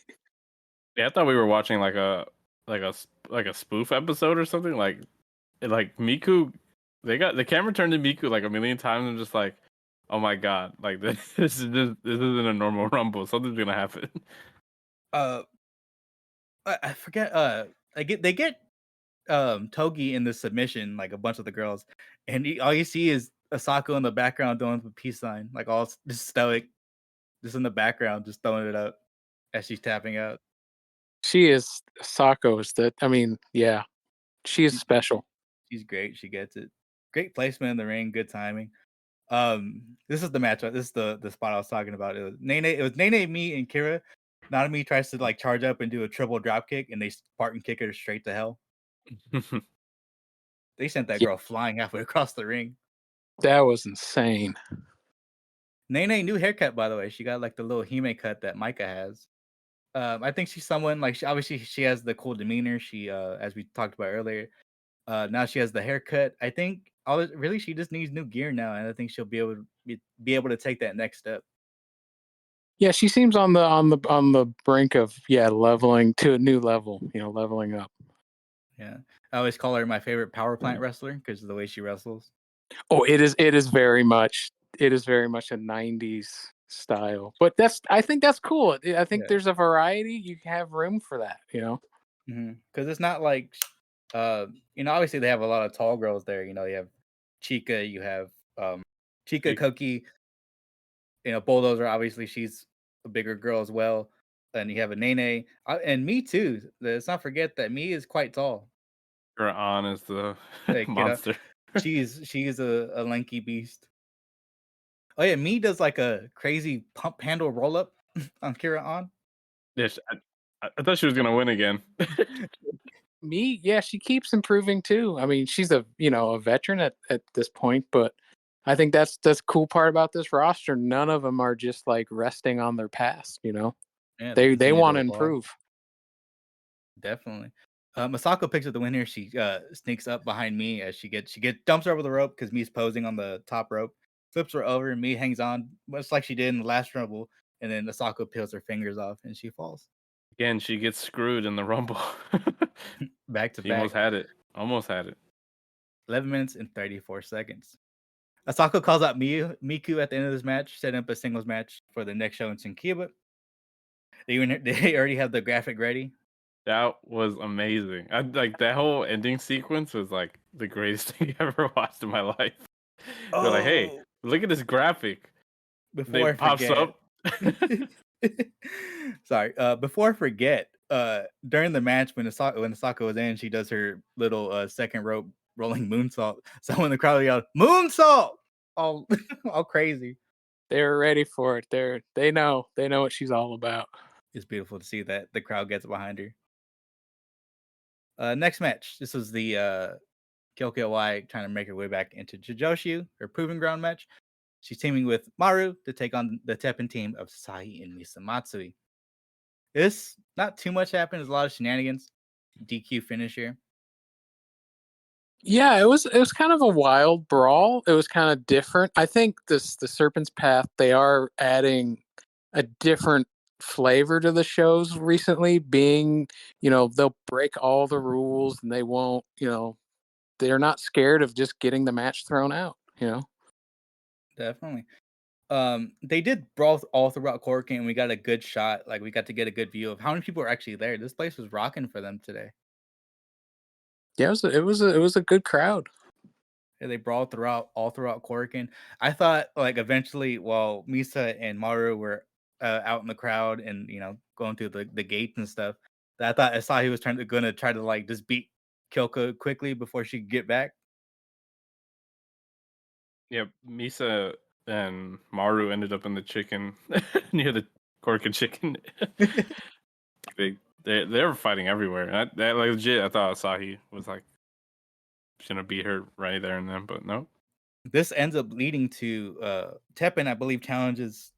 Yeah, I thought we were watching like a spoof episode or something. Like Miku, they got the camera turned to Miku like a million times. I'm just like, oh my god, like this isn't a normal Rumble. Something's gonna happen. Uh, I forget. They get Togi in the submission, like a bunch of the girls, and all you see is Asako in the background doing the peace sign, like all just stoic, just in the background, just throwing it up as she's tapping out. She is Sako is that I mean, yeah, she is She, special. she's great. She gets it. Great placement in the ring. Good timing. This is the matchup. This is the spot I was talking about. It was Nene. It was Nene, me, and Kira. Nanami tries to charge up and do a triple drop kick, and they Spartan kick her straight to hell. They sent that Yeah, girl flying halfway across the ring. that was insane. Nene, new haircut by the way. She got like the little Hime cut that Micah has. I think she's someone like obviously she has the cool demeanor. She as we talked about earlier. Now she has the haircut. I think really she just needs new gear now, and I think she'll be able to take that next step. Yeah, she seems on the brink of, yeah, leveling to a new level, leveling up. Yeah, I always call her my favorite power plant wrestler because of the way she wrestles. Oh, it is very much a 90s style. But I think that's cool. I think Yeah, there's a variety. You have room for that. because it's not like, obviously they have a lot of tall girls there. You have Chica, you have Chica Big Koki. Bulldozer. Obviously, she's a bigger girl as well. And you have a Nene, and me too. Let's not forget that me is quite tall. on is the Like monster. she is a lanky beast. Oh yeah, me does like a crazy pump handle roll up on Kira on. Yes, I thought she was gonna win again. Me, yeah, she keeps improving too. I mean, she's a veteran at this point, but I think that's cool part about this roster. None of them are just like resting on their past. Yeah, they They continue want to to evolve. improve. Definitely. Masako picks up the win here. She sneaks up behind me as she dumps her over the rope because me's posing on the top rope, flips her over, and me hangs on much like she did in the last rumble, and then Masako peels her fingers off and she falls Again, she gets screwed in the Rumble. back to She almost back. had it. Almost had it. 11 minutes and 34 seconds. Asako calls out Miku at the end of this match, setting up a singles match for the next show in Tsukuba. They already have the graphic ready. That was amazing. I like that whole ending sequence was like the greatest thing I ever watched in my life. They're like, hey, Oh, look at this graphic. They before I pops forget. up. Sorry. Before I forget, during the match when Asako was in, she does her little second rope rolling moonsault. Someone in the crowd yelled, "Moonsault!" All all crazy. They're ready for it. They know what she's all about. It's beautiful to see that the crowd gets behind her. Next match. This was the Kyoko Y trying to make her way back into Jujoshu, her proving ground match. She's teaming with Maru to take on the Teppen team of Sahi and Misamatsui. This not too much happened. There's a lot of shenanigans. DQ finish here. Yeah, it was kind of a wild brawl. It was kind of different. I think the Serpent's Path, they are adding a different flavor to the shows recently, being, they'll break all the rules and they won't, they're not scared of just getting the match thrown out. Definitely. They did brawl all throughout Korakuen, and we got a good shot. Like we got to get a good view of how many people were actually there. This place was rocking for them today. Yeah, it was a good crowd. Yeah, they brawled all throughout Korakuen. I thought like eventually, while Misa and Maru were out in the crowd and going through the gates and stuff, that I thought Asahi was gonna try to like just beat Kyoko quickly before she could get back. Yeah, Misa and Maru ended up in the chicken near the Corkin chicken. they were fighting everywhere. That like legit, I thought Asahi was like gonna beat her right there and then, but no. This ends up leading to Teppen, I believe, challenges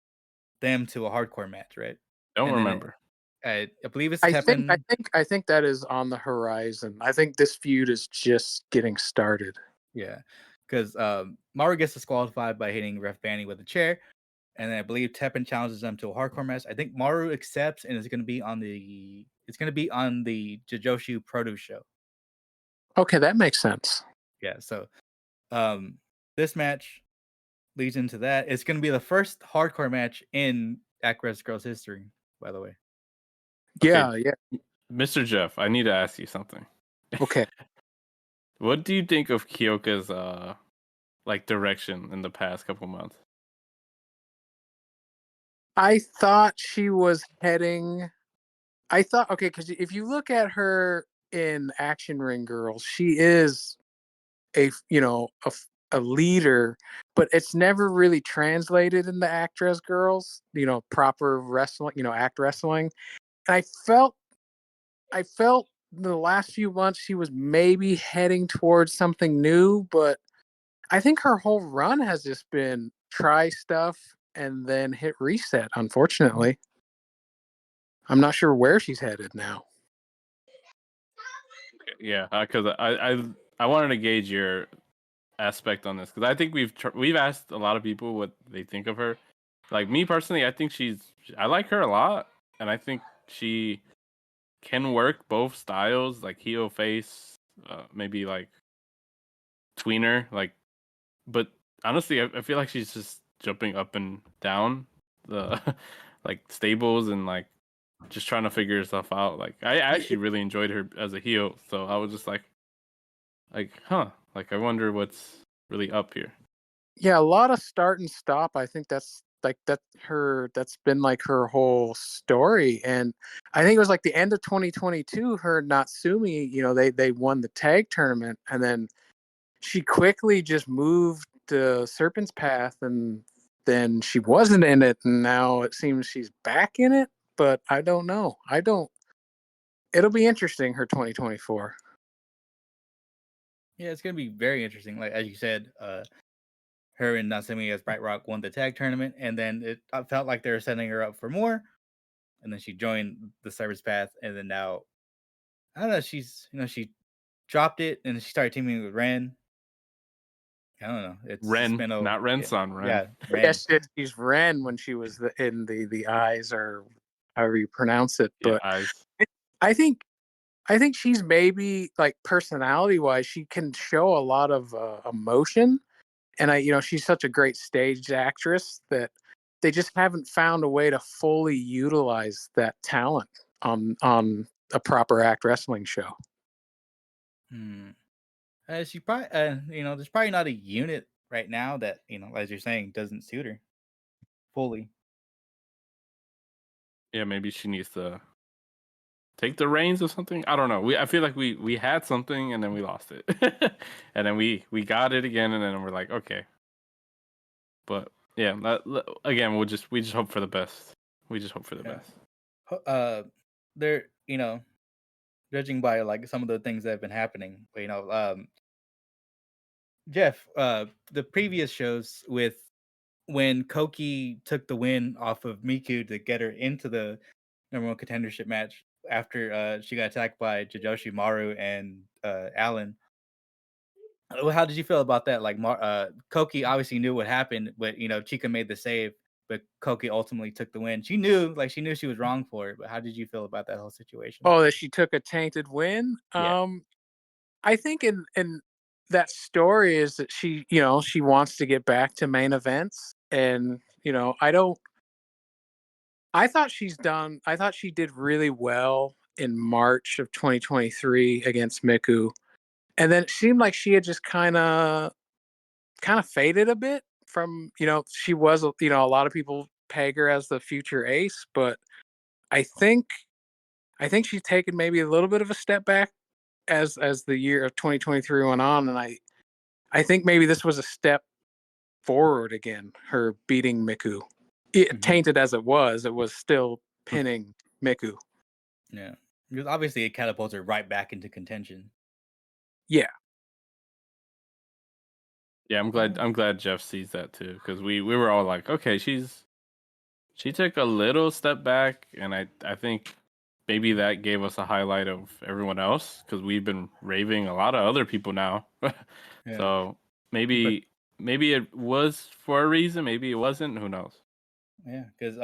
them to a hardcore match, right? Don't And then remember. I believe it's I think I Teppen. think I think that is on the horizon. I think this feud is just getting started. Yeah, because Maru gets disqualified by hitting Ref Banny with a chair, and then I believe Teppen challenges them to a hardcore match. I think Maru accepts, and it's going to be on the Jujoshu Produce show. Okay, that makes sense. Yeah, so this match leads into that. It's going to be the first hardcore match in Actwres Girls history, by the way. Okay, Yeah. Mr. Jeff, I need to ask you something. Okay. What do you think of Kyoka's like direction in the past couple months? I thought she was heading. Okay, because if you look at her in Action Ring Girls, she is a leader, but it's never really translated in the Actress Girls, proper wrestling, act wrestling. And I felt the last few months she was maybe heading towards something new, but I think her whole run has just been try stuff and then hit reset, unfortunately. I'm not sure where she's headed now. Yeah, because I wanted to gauge your aspect on this because I think we've asked a lot of people what they think of her. Like me personally, I like her a lot, and I think she can work both styles, like heel face, maybe like tweener, like. But honestly, I feel like she's just jumping up and down the like stables and like just trying to figure herself out. Like I actually really enjoyed her as a heel, so I was just like, huh, like I wonder what's really up here. Yeah, a lot of start and stop. I think that's that's been like her whole story. And I think it was like the end of 2022, her and Natsumi, they won the tag tournament, and then she quickly just moved to Serpent's Path, and then she wasn't in it, and now it seems she's back in it, but I don't know. It'll be interesting, her 2024. Yeah, it's gonna be very interesting. Like as you said, her and Natsumi as Bright Rock won the tag tournament, and then I felt like they were setting her up for more. And then she joined the Service Path, and then now I don't know. She dropped it, and she started teaming with Ren. I don't know. It's Ren, been a not Ren yeah, Son, Ren. yeah Ren. Yes, she's Ren when she was in the eyes, or however you pronounce it. Yeah, But eyes. I think I think she's maybe like personality wise, she can show a lot of emotion, and she's such a great stage actress that they just haven't found a way to fully utilize that talent on a proper act wrestling show. Hmm. She probably, there's probably not a unit right now that, as you're saying, doesn't suit her fully. Yeah, maybe she needs to take the reins or something. I don't know. I feel like we had something and then we lost it, and then we got it again, and then we're like, okay. But yeah, again, we just hope for the best. We just hope for the Yeah. best. They're, judging by like some of the things that have been happening, Jeff, the previous shows with when Koki took the win off of Miku to get her into the number one contendership match after she got attacked by Jojoshi Maru and Alan. How did you feel about that? Like, Koki obviously knew what happened, but Chica made the save, but Koki ultimately took the win. She knew she was wrong for it. But how did you feel about that whole situation? Oh, that she took a tainted win. Yeah. I think in that story is that she wants to get back to main events, and I don't. I thought I thought she did really well in March of 2023 against Miku, and then it seemed like she had just kind of faded a bit from. She was a lot of people peg her as the future ace, but I think I think she's taken maybe a little bit of a step back as the year of 2023 went on, and I think maybe this was a step forward again. Her beating Miku, Hmm. tainted as it was still pinning Miku. Yeah, because obviously it catapults her right back into contention. Yeah, Yeah, I'm glad Jeff sees that too, because we were all like, okay, she took a little step back, and I think maybe that gave us a highlight of everyone else, because we've been raving a lot of other people now. Yeah, So but maybe it was for a reason, maybe it wasn't. Who knows? yeah, because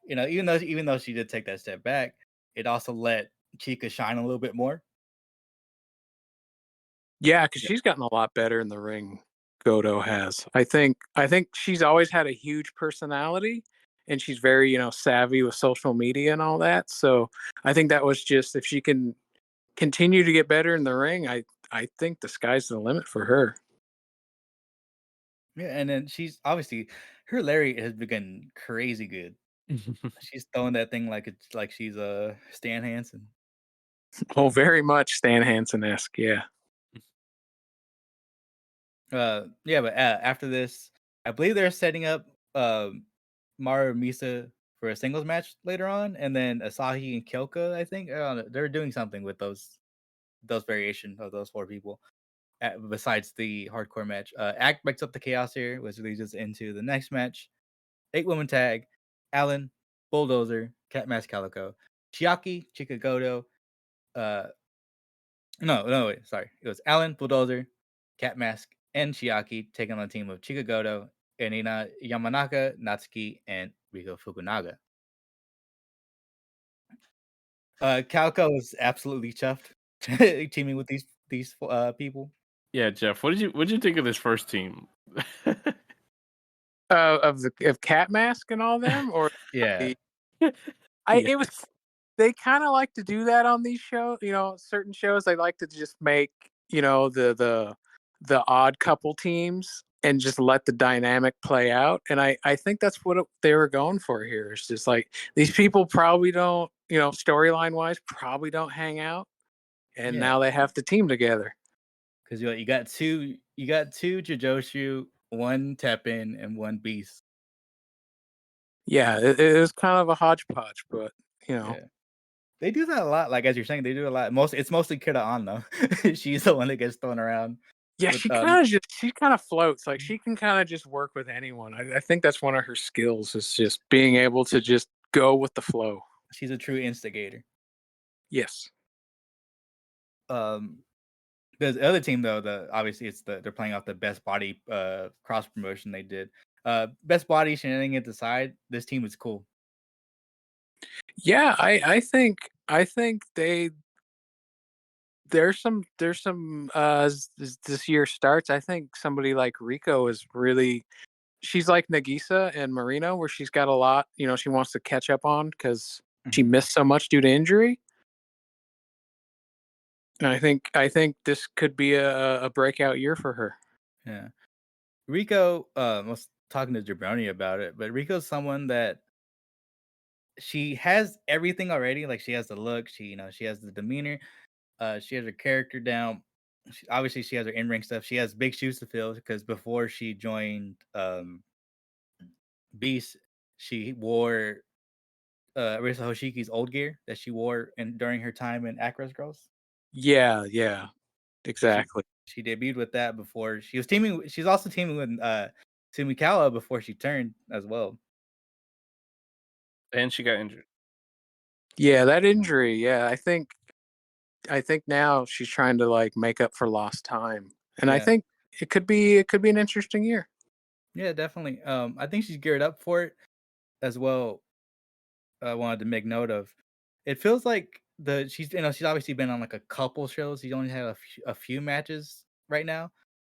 even though she did take that step back, it also let Chica shine a little bit more. yeah, because Yeah. she's gotten a lot better in the ring. Goto has. I think she's always had a huge personality, and she's very savvy with social media and all that. So I think that was just if she can continue to get better in the ring, I think the sky's the limit for her. Yeah, and then she's obviously her Larry has begun crazy good. She's throwing that thing like it's like she's a Stan Hansen. Oh, very much Stan Hansen esque. Yeah. Yeah, but after this, I believe they're setting up Maru and Misa for a singles match later on, and then Asahi and Kyoka. I think they're doing something with those variation of those four people. Besides the hardcore match, Act breaks up the chaos here, which leads us into the next match: 8-woman tag. Alan, Bulldozer, Cat Mask Calico, Chiaki, Chikagoto. Uh, no, wait, sorry. It was Alan, Bulldozer, Cat Mask, and Chiaki taking on a team of Chikagoto, Enina Yamanaka, Natsuki, and Riko Fukunaga. Calico was absolutely chuffed teaming with these people. Yeah, Jeff, what did you think of this first team? Of Cat Mask and all them, or Yeah, the I it was Yes. they kind of like to do that on these shows. Certain shows they like to just make the odd couple teams and just let the dynamic play out. And I think that's what they were going for here. It's just like these people probably don't storyline wise probably don't hang out, and yeah. now they have to team together. Because you got two Jojoshu, one Teppen, and one Beast. Yeah, it was kind of a hodgepodge, but Yeah. They do that a lot. Like as you're saying, they do a lot. It's mostly Kira on though. She's the one that gets thrown around yeah, with she kind of floats. Like she can kind of just work with anyone. I think that's one of her skills is just being able to just go with the flow. she's a true instigator. Yes. Um the other team though, obviously they're playing off the best body cross promotion they did. Best body shenanigans aside, this team is cool. Yeah, I think I think there's some as this year starts. I think somebody like Rico is really she's like Nagisa and Marino, where she's got a lot, she wants to catch up on because she Mhm. missed so much due to injury. And I think this could be a breakout year for her. Yeah. Rico, I was talking to Jabroni about it, but Rico's someone that she has everything already. Like she has the look, she has the demeanor, she has her character down. Obviously, she has her in ring stuff. She has big shoes to fill because before she joined Beast, she wore Arisa Hoshiki's old gear that she wore during her time in Actwres Girls. Yeah, yeah, So exactly. she debuted with that before she was teaming. She's also teaming with Sumikawa before she turned as well. And she got injured. Yeah, that injury. Yeah, I think now she's trying to like make up for lost time, and I Yeah, think it could be an interesting year. yeah, definitely. I think she's geared up for it as well. I wanted to make note of. It feels like she's obviously been on like a couple shows. She's only had a few matches right now,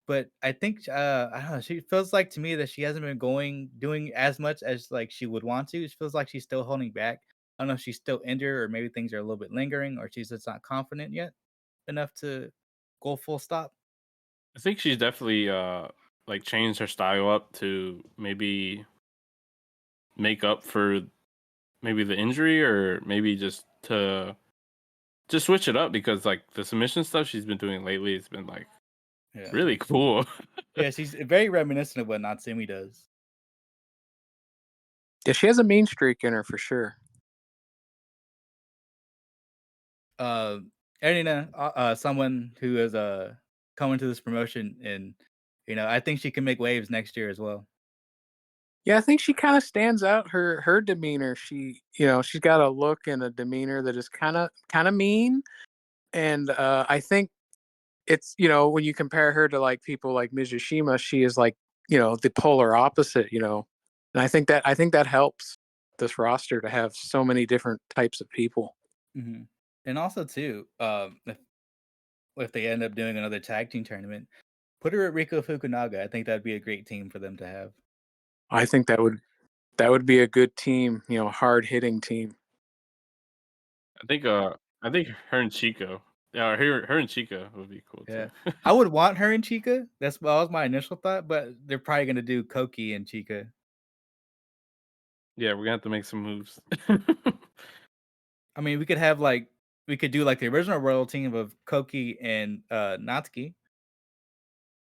but I think I don't know. She feels like to me that she hasn't been doing as much as like she would want to. It feels like she's still holding back. I don't know if she's still injured or maybe things are a little bit lingering or she's just not confident yet enough to go full stop. I think she's definitely like changed her style up to maybe make up for maybe the injury, or maybe just switch it up, because like the submission stuff she's been doing lately has been like Yeah, really cool. yeah, she's very reminiscent of what Natsumi does. Yeah, she has a mean streak in her for sure. uh Erina, someone who is coming to this promotion, and I think she can make waves next year as well. Yeah, I think she kind of stands out. Her demeanor. She's got a look and a demeanor that is kind of mean, and I think it's when you compare her to like people like Mizushima, she is like the polar opposite. And I think that helps this roster to have so many different types of people. Hmm. And also too, if they end up doing another tag team tournament, put her at Riko Fukunaga. I think that'd be a great team for them to have. I think that would be a good team. Hard hitting team. I think her and Chico. Yeah, her and Chica would be cool Yeah, too. I would want her and Chica. That was my initial thought, but they're probably gonna do Koki and Chica. Yeah, we're gonna have to make some moves. I mean, we could do like the original Royal team of Koki and Natsuki.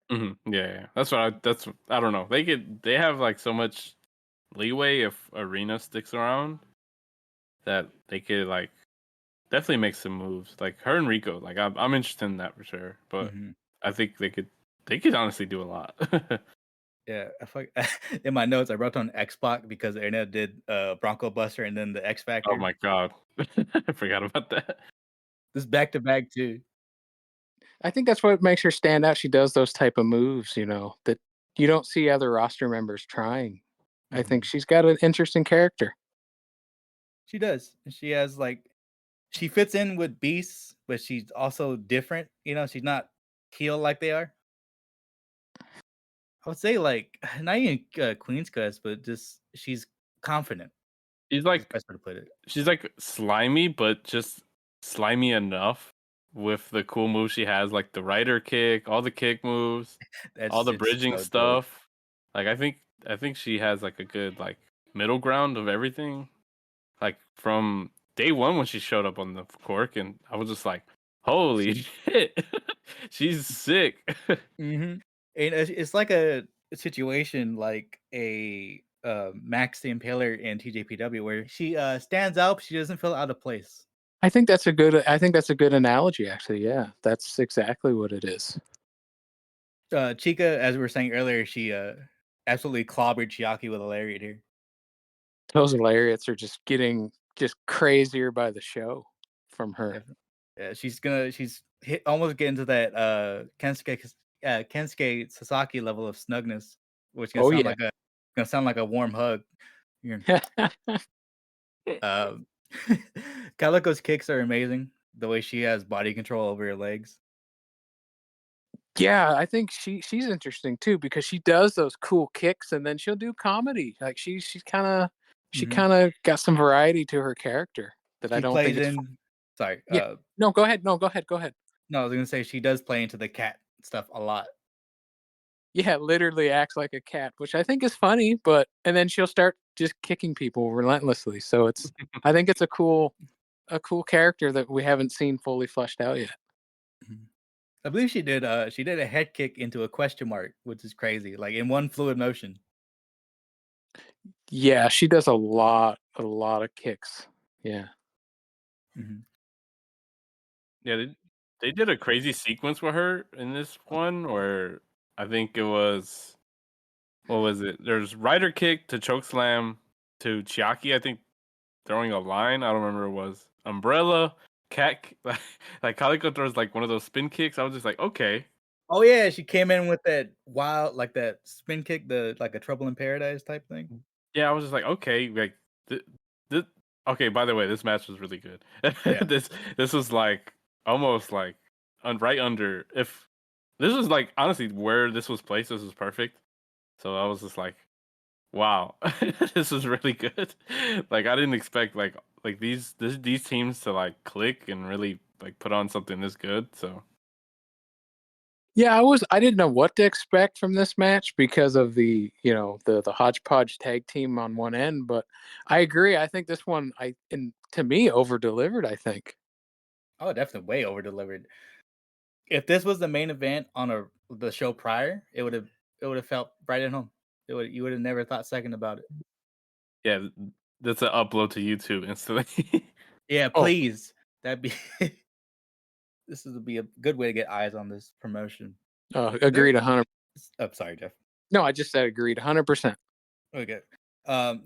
Yeah, yeah. I don't know. They have like so much leeway if Arena sticks around, that they could like definitely make some moves. Like her and Rico, like I'm interested in that for sure. But Hmm. I think they could honestly do a lot. Yeah, in my notes I wrote on X-Pac because Erna did Bronco Buster and then the X Oh Factor. my god. I forgot about that. This back to back too. I think that's what makes her stand out. She does those type of moves, that you don't see other roster members trying. I think Hmm. she's got an interesting character. She does. She has she fits in with Beasts, but she's also different. She's not heel like they are. I would say like not even Queen's Quest, but just she's confident. She's Is the like best way to put it. she's like slimy, but just slimy enough with the cool moves she has, like the rider kick, all the kick moves, all the It's bridging so dope. stuff. Like I think she has like a good like middle ground of everything. Like from day one when she showed up on the cork, and I was just like, holy shit, she's sick. Mhm. And it's like a situation like a, Max the Impaler in TJPW where she, stands out, but she doesn't feel out of place. I think that's a good analogy actually. Yeah, that's exactly what it is. Chica, as we were saying earlier, she, absolutely clobbered Chiaki with a lariat here. Those lariats are just getting just crazier by the show from her. Definitely. Yeah, she's hit almost getting to that, Kensuke Sasaki level of snugness, which Oh yeah. gonna sound like a warm hug. You're, Calico's kicks are amazing. The way she has body control over her legs. Yeah, I think she's interesting too because she does those cool kicks and then she'll do comedy. Like she Hmm. kind of got some variety to her character that I She don't plays think it's. in. Sorry. Yeah. No, go ahead. No, go ahead. Go ahead. No, I was gonna say she does play into the cat stuff a lot. Yeah, literally acts like a cat, which I think is funny, but and then she'll start just kicking people relentlessly. So it's I think it's a cool character that we haven't seen fully fleshed out yet. Mhm. I believe she did a head kick into a question mark, which is crazy. Like in one fluid motion. Yeah, she does a lot of kicks. Yeah. Hmm. Yeah, they did a crazy sequence with her in this one where I think it was what was it? There's rider kick to choke slam to Chiaki, I think throwing a line. I don't remember what it was. Umbrella, like Calico throws like one of those spin kicks. I was just like, okay. Oh yeah, she came in with that wild, like that spin kick, the like a Trouble in Paradise type thing. Yeah, I was just like, okay, like th- th- okay, by the way, this match was really good. Yeah. This was like almost like right under if this was like honestly where this was placed, this was perfect. So I was just like, wow, this is really good. Like I didn't expect like these teams to like click and really like put on something this good. So Yeah, I didn't know what to expect from this match because of the hodgepodge tag team on one end, but I agree. I think this one and to me over delivered, I think. Oh, definitely way over delivered. If this was the main event on the show prior, it would have felt right at home. It would you would have never thought second about it. yeah, that's an upload to YouTube instantly. Yeah, Oh, please. That'd be this would be a good way to get eyes on this promotion. There, agreed 100. I'm sorry, Jeff. No, I just said agreed 100%. Okay.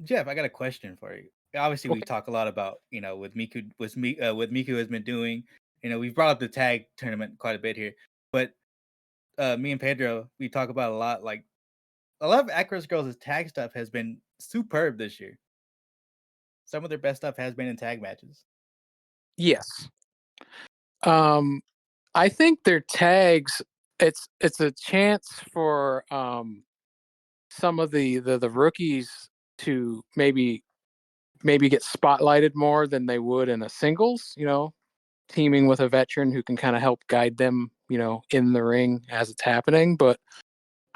Jeff, I got a question for you. Obviously, we Okay. talk a lot about with what Miku has been doing. We've brought up the tag tournament quite a bit here, but me and Pedro, we talk about a lot. Like a lot of Actwres girls' tag stuff has been superb this year. Some of their best stuff has been in tag matches. Yes. Um I think their tags it's a chance for some of the rookies to maybe get spotlighted more than they would in a singles, teaming with a veteran who can kind of help guide them, in the ring as it's happening. But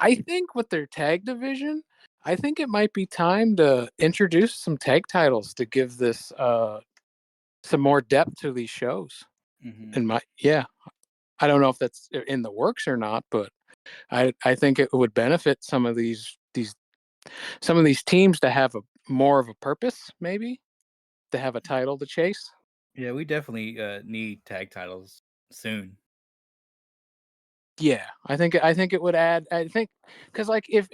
I think with their tag division, I think it might be time to introduce some tag titles to give this some more depth to these shows. Hmm. And yeah, I don't know if that's in the works or not, but I think it would benefit some of these teams to have a more of a purpose, maybe to have a title to chase. Yeah, we definitely need tag titles soon. Yeah, I think it would add. I think because like if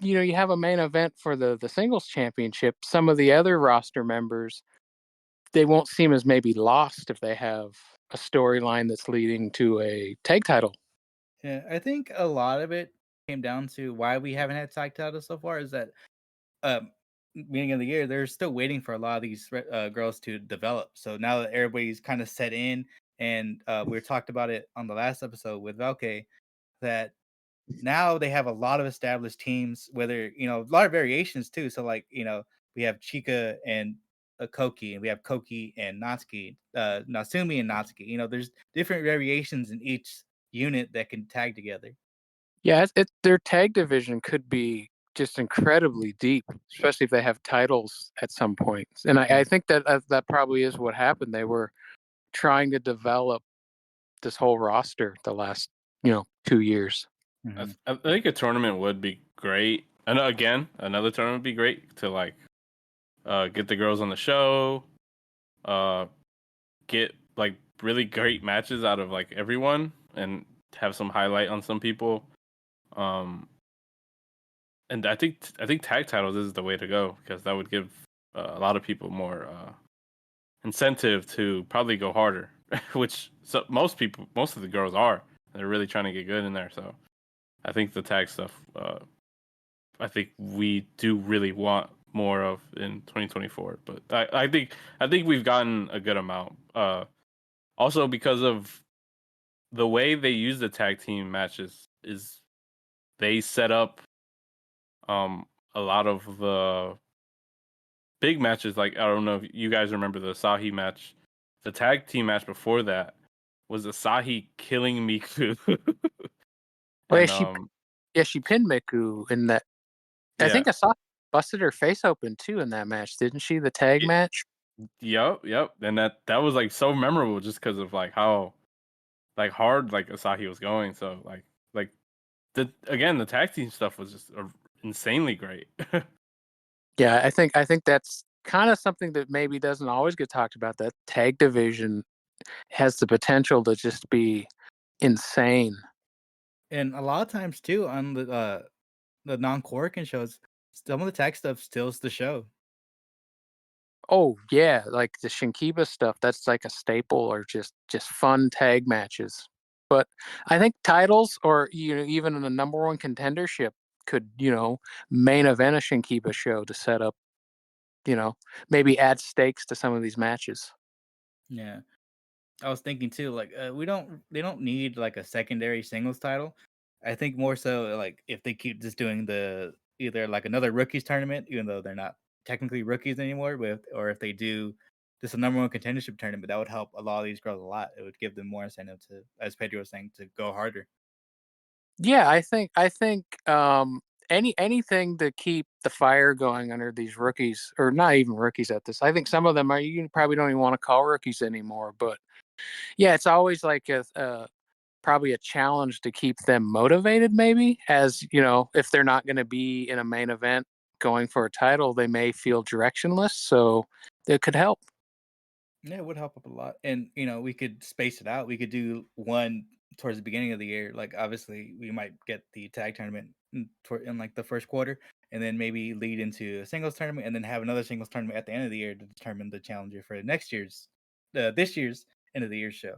you have a main event for the singles championship, some of the other roster members they won't seem as maybe lost if they have a storyline that's leading to a tag title. Yeah, I think a lot of it came down to why we haven't had tag titles so far is that um beginning of the year they're still waiting for a lot of these girls to develop. So now that everybody's kind of set in, and we talked about it on the last episode with Valke, that now they have a lot of established teams, whether a lot of variations too. So like we have Chika and Koki, and we have Koki and Natsuki, Nasumi and Natsuki. There's different variations in each unit that can tag together. Yeah, their tag division could be just incredibly deep, especially if they have titles at some point. And I Yeah. think that probably is what happened. They were trying to develop this whole roster the last 2 years. Hmm. I think a tournament would be great. And again, another tournament would be great to like get the girls on the show, uh, get like really great matches out of like everyone, and have some highlight on some people. Um, and I think tag titles is the way to go because that would give a lot of people more incentive to probably go harder, which most of the girls are. They're really trying to get good in there. So I think the tag stuff. I think we do really want more of in 2024. But I think we've gotten a good amount. Also because of the way they use the tag team matches is they set up a lot of the big matches. Like I don't know if you guys remember the Asahi match. The tag team match before that was Asahi killing Miku. Well, and she pinned Miku in that. I yeah. think I saw busted her face open too in that match, didn't she? The tag match. Yep. And that was like so memorable just because of like how like hard like Asahi was going. So like the tag team stuff was just insanely great. Yeah, I think that's kind of something that maybe doesn't always get talked about. That tag division has the potential to just be insane. And a lot of times too on the non-Korakuen shows, some of the tag stuff steals the show. Oh yeah, like the Shinkiba stuff, that's like a staple, or just fun tag matches. But I think titles, or even in a number one contendership, could main event a Shinkiba show to set up, maybe add stakes to some of these matches. Yeah. I was thinking too, like they don't need like a secondary singles title. I think more so like if they keep just doing the either like another rookies tournament, even though they're not technically rookies anymore, or if they do just a number one contendership tournament, that would help a lot of these girls a lot. It would give them more incentive to, as Pedro was saying, to go harder. Yeah, I think anything to keep the fire going under these rookies, or not even rookies at this. I think some of them are, you probably don't even want to call rookies anymore. But yeah, it's always like a probably a challenge to keep them motivated. Maybe, as if they're not going to be in a main event going for a title, they may feel directionless. So it could help. Yeah, it would help up a lot. And, we could space it out. We could do one towards the beginning of the year. Like, obviously, we might get the tag tournament in like the first quarter, and then maybe lead into a singles tournament, and then have another singles tournament at the end of the year to determine the challenger for this year's end of the year show.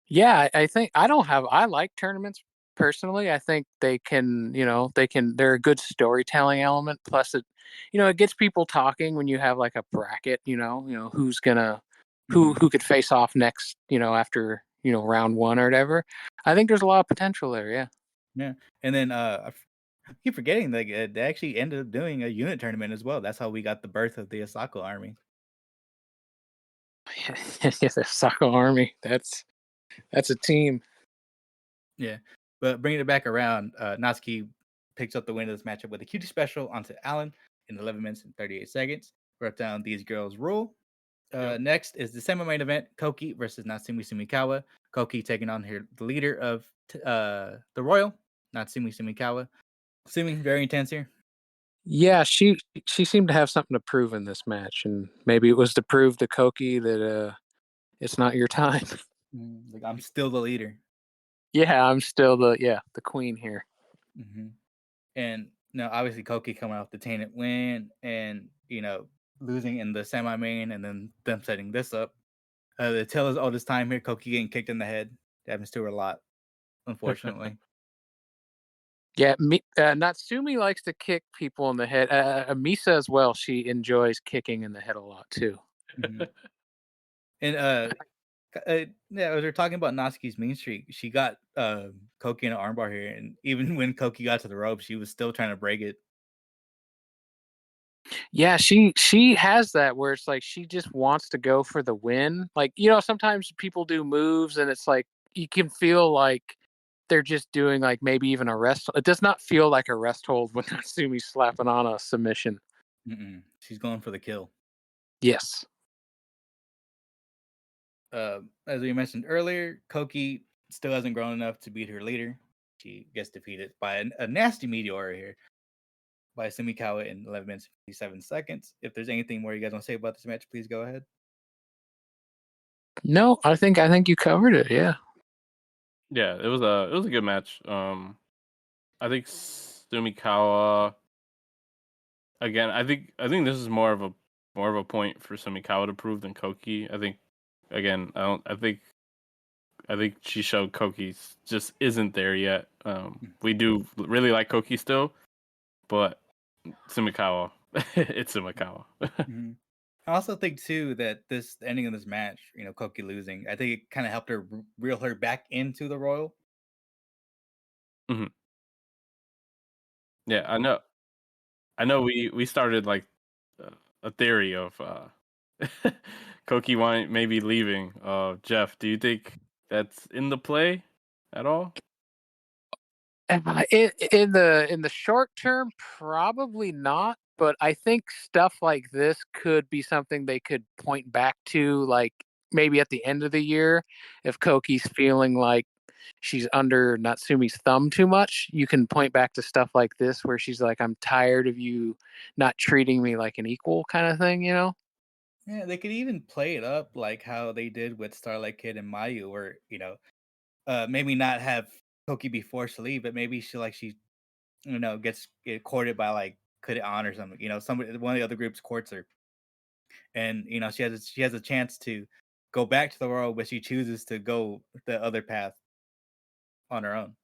Yeah, I think I like tournaments personally. I think they're a good storytelling element. Plus it gets people talking when you have like a bracket, who's gonna Hmm. who could face off next, after, round one or whatever. I think there's a lot of potential there, yeah. Yeah. And then I keep forgetting that they actually ended up doing a unit tournament as well. That's how we got the birth of the Asako army. The Sako Army. That's a team. Yeah. But bringing it back around, Natsuki picks up the win of this matchup with a cutie special onto Allen in 11 minutes and 38 seconds. Wrote down these girls rule. Yep. Next is the semi-main event: Koki versus Natsumi Sumikawa. Koki taking on the leader of the Royal, Natsumi Sumikawa. Seeming very intense here. Yeah, she seemed to have something to prove in this match, and maybe it was to prove to Koki that it's not your time. Like, I'm still the leader. Yeah, I'm still the queen here. Hmm. And obviously Koki coming off the tainted win, and losing in the semi-main, and then them setting this up. The tale is all this time here, Koki getting kicked in the head. That happens to her a lot, unfortunately. Yeah, Natsumi likes to kick people in the head. Misa as well. She enjoys kicking in the head a lot too. Hmm. And yeah, as we're talking about Natsuki's mean streak, she got Koki in an armbar here, and even when Koki got to the rope, she was still trying to break it. Yeah, she has that where it's like she just wants to go for the win. Like, sometimes people do moves and it's like you can feel like they're just doing like maybe even a rest. It does not feel like a rest hold when Natsumi's slapping on a submission. Mm-mm. She's going for the kill. Yes. As we mentioned earlier, Koki still hasn't grown enough to beat her leader. She gets defeated by a nasty meteor here by Sumikawa in 11 minutes and 57 seconds. If there's anything more you guys want to say about this match, please go ahead. No, I think you covered it. Yeah. Yeah, it was a good match. I think Sumikawa again. I think this is more of a point for Sumikawa to prove than Koki. I think again. I don't. I think she showed Koki just isn't there yet. We do really like Koki still, but Sumikawa. It's Sumikawa. Mhm. I also think too that this the ending of this match, Koki losing, I think it kind of helped her reel her back into the Royal. Mhm. Yeah, I know. I know we started like a theory of Koki maybe leaving. Jeff, do you think that's in the play at all? In the short term, probably not. But I think stuff like this could be something they could point back to, like maybe at the end of the year, if Koki's feeling like she's under Natsumi's thumb too much. You can point back to stuff like this where she's like, "I'm tired of you not treating me like an equal," kind of thing. Yeah, they could even play it up like how they did with Starlight Kid and Mayu, where maybe not have Koki be forced to leave, but maybe she gets courted by like Kid On or something. Somebody one of the other groups courts her, and she has a chance to go back to the world, but she chooses to go the other path on her own.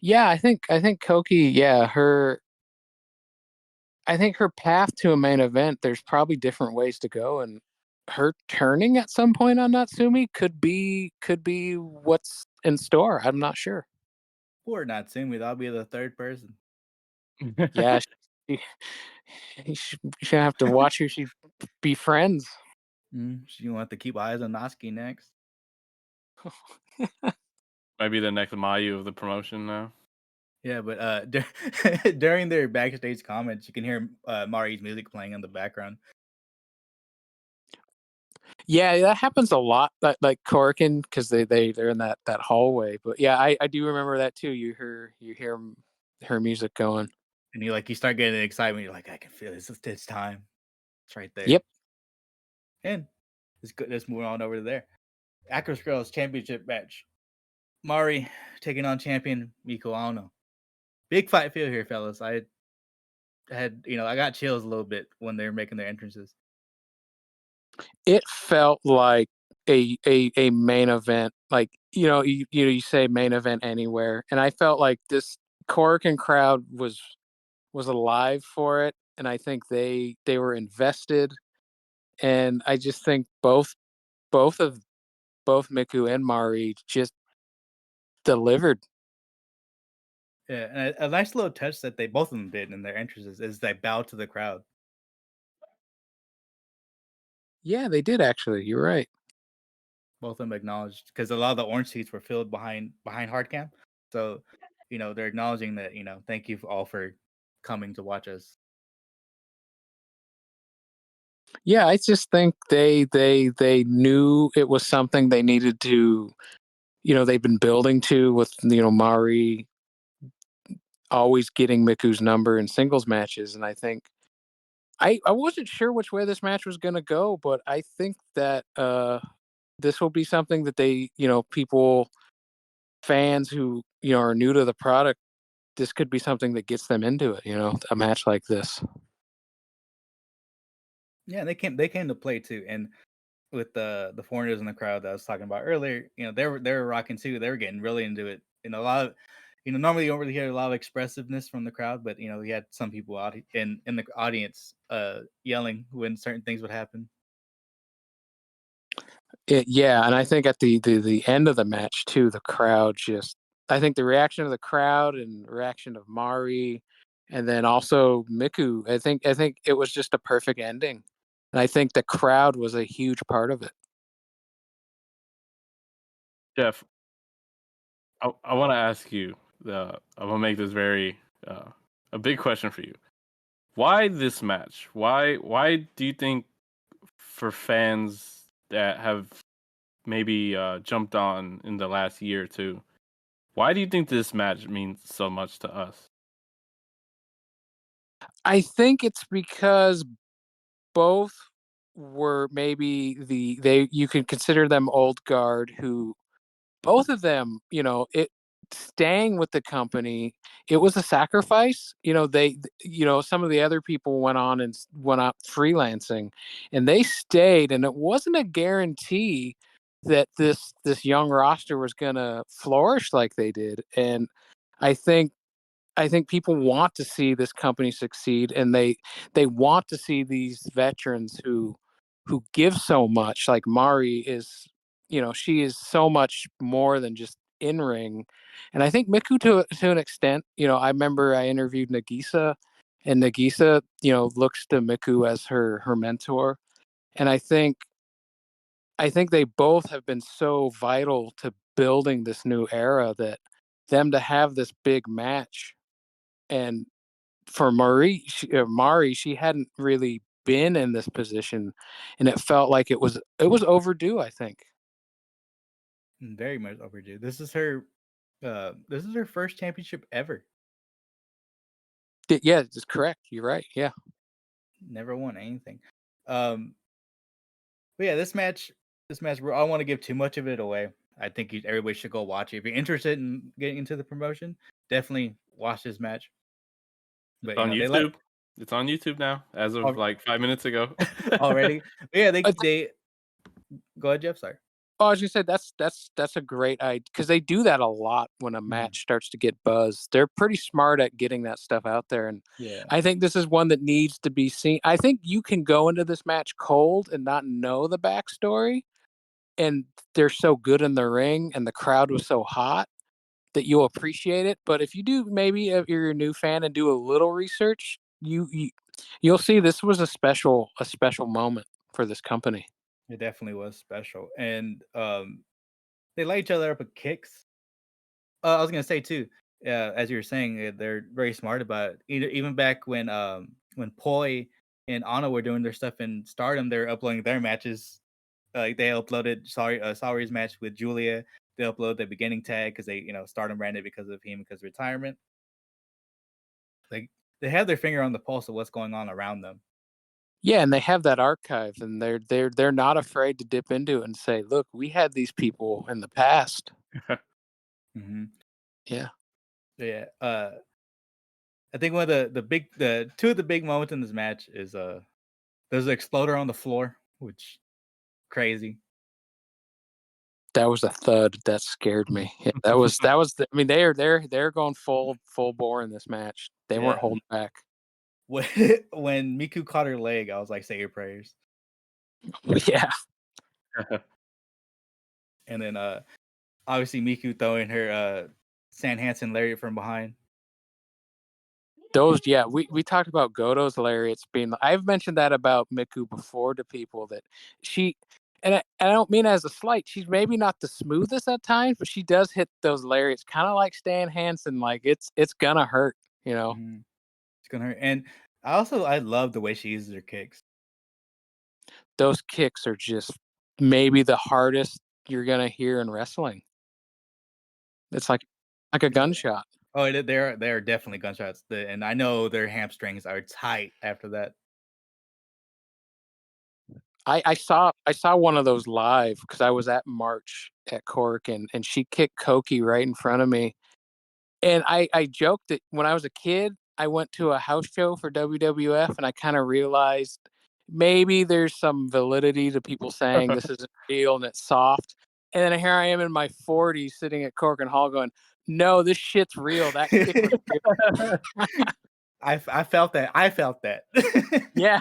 Yeah, I think Koki, yeah, I think her path to a main event, there's probably different ways to go, and her turning at some point on Natsumi could be what's in store. I'm not sure. Poor Natsumi, that'll be the third person. Yeah, she, she have to watch who she befriends. She will have to keep eyes on Natsuki next. Maybe the next Mayu of the promotion now. Yeah, but during their backstage comments, you can hear Mari's music playing in the background. Yeah, that happens a lot. Like Korakuen, because they're in that hallway. But yeah, I do remember that too. You hear her music going. And you start getting excitement. You're like, I can feel it. It's time. It's right there. Yep. And let's move on over to there. Actwres Girls Championship match. Mari taking on champion Miko Ano. Big fight feel here, fellas. I got chills a little bit when they were making their entrances. It felt like a main event. Like you say main event anywhere, and I felt like this Korakuen crowd was alive for it, and I think they were invested, and I just think both of both Miku and Mari just delivered. Yeah, and a nice little touch that they both of them did in their entrances is they bow to the crowd. Yeah, they did actually. You're right. Both of them acknowledged because a lot of the orange seats were filled behind hard cam. So, they're acknowledging that, thank you all for coming to watch us. Yeah, I just think they knew it was something they needed to. They've been building to with Mari always getting Miku's number in singles matches, and I think I wasn't sure which way this match was going to go, but I think that this will be something that people, fans who are new to the product, this could be something that gets them into it. A match like this. Yeah, they came to play too. And with the foreigners in the crowd that I was talking about earlier, they were rocking too. They were getting really into it. And a lot of normally you don't really hear a lot of expressiveness from the crowd, but we had some people out in the audience yelling when certain things would happen. Yeah, and I think at the end of the match too, the crowd just. I think the reaction of the crowd and reaction of Mari, and then also Miku. I think it was just a perfect ending, and I think the crowd was a huge part of it. Jeff, I want to ask you. I'm gonna make this very a big question for you. Why this match? Why do you think for fans that have maybe jumped on in the last year or two, why do you think this match means so much to us? I think it's because both were maybe they you could consider them old guard who both of them, it staying with the company, it was a sacrifice. Some of the other people went on and went out freelancing, and they stayed, and it wasn't a guarantee that this young roster was going to flourish like they did. And I think I think people want to see this company succeed, and they want to see these veterans who give so much. Like Mari is, she is so much more than just in ring, and I think Miku to an extent. I remember I interviewed Nagisa, and Nagisa, looks to Miku as her mentor, and I think they both have been so vital to building this new era that them to have this big match. And for Mari, she hadn't really been in this position, and it felt like it was overdue. I think. Very much overdue. This is her first championship ever. Yeah, it's correct. You're right. Yeah, Never won anything. Um, but yeah, this match, I don't want to give too much of it away. I think everybody should go watch it. If you're interested in getting into the promotion, definitely watch this match. It's But on they let YouTube. It's on YouTube now, as of al- like 5 minutes ago. already. But yeah, It's- they go ahead, Jeff. Sorry. oh, I was gonna say that's a great idea because they do that a lot when a Mhm. match starts to get buzz. They're pretty smart at getting that stuff out there, and Yeah, I think this is one that needs to be seen. I think you can go into this match cold and not know the backstory, and they're so good in the ring, and the crowd was so hot that you'll appreciate it. But if you do, maybe if you're a new fan and do a little research, you'll see this was a special moment for this company. it definitely was special. And they light each other up with kicks. I was gonna say too, as you were saying, they're very smart about it. Even back when Poi and Anna were doing their stuff in Stardom, they're uploading their matches. Like they uploaded Saori's match with Julia. They upload the beginning tag because they Stardom ran it because of him because of retirement. Like they have their finger on the pulse of what's going on around them. Yeah, and they have that archive, and they're not afraid to dip into it and say, "Look, we had these people in the past." Hmm. Yeah, Yeah, I think one of the two of the big moments in this match is there's an exploder on the floor, which crazy. that was a thud that scared me. Yeah, that was. I mean, they're going full bore in this match. They weren't Yeah. holding back. When when Miku caught her leg, I was like, "Say your prayers." Yeah, And then obviously Miku throwing her San Hansen lariat from behind. those. Yeah, we talked about Goto's lariats being. I've mentioned that about Miku before to people that she. And I don't mean as a slight. She's maybe not the smoothest at times, but she does hit those lariats kind of like Stan Hansen. Like it's gonna hurt, you know. Mhm. It's gonna hurt. And I love the way she uses her kicks. Those kicks are just maybe the hardest you're gonna hear in wrestling. It's like a Yeah. gunshot. Oh, they're definitely gunshots. And I know their hamstrings are tight after that. I saw one of those live because I was at March at Cork, and she kicked Koki right in front of me. And I joked that when I was a kid, I went to a house show for WWF, and I kind of realized maybe there's some validity to people saying this isn't real and it's soft. And then here I am in my 40s sitting at Korakuen Hall going, no, this shit's real. That kick was real. I felt that. I felt that. Yeah,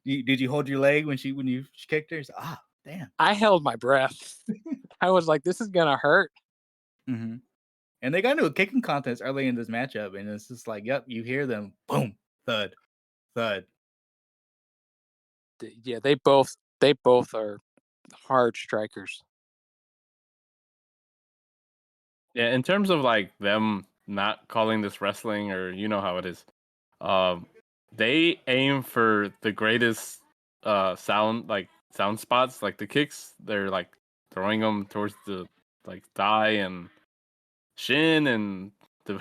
Did you hold your leg when you kicked her? Ah, damn. I held my breath. I was like, this is going to hurt. Hmm. And they got into a kicking contest early in this matchup, and it's just like, yep, you hear them, boom, thud, thud. Yeah, they both are hard strikers. Yeah, in terms of like them not calling this wrestling, or you know how it is, um, they aim for the greatest sound spots, like the kicks. They're like throwing them towards the like thigh and shin, and the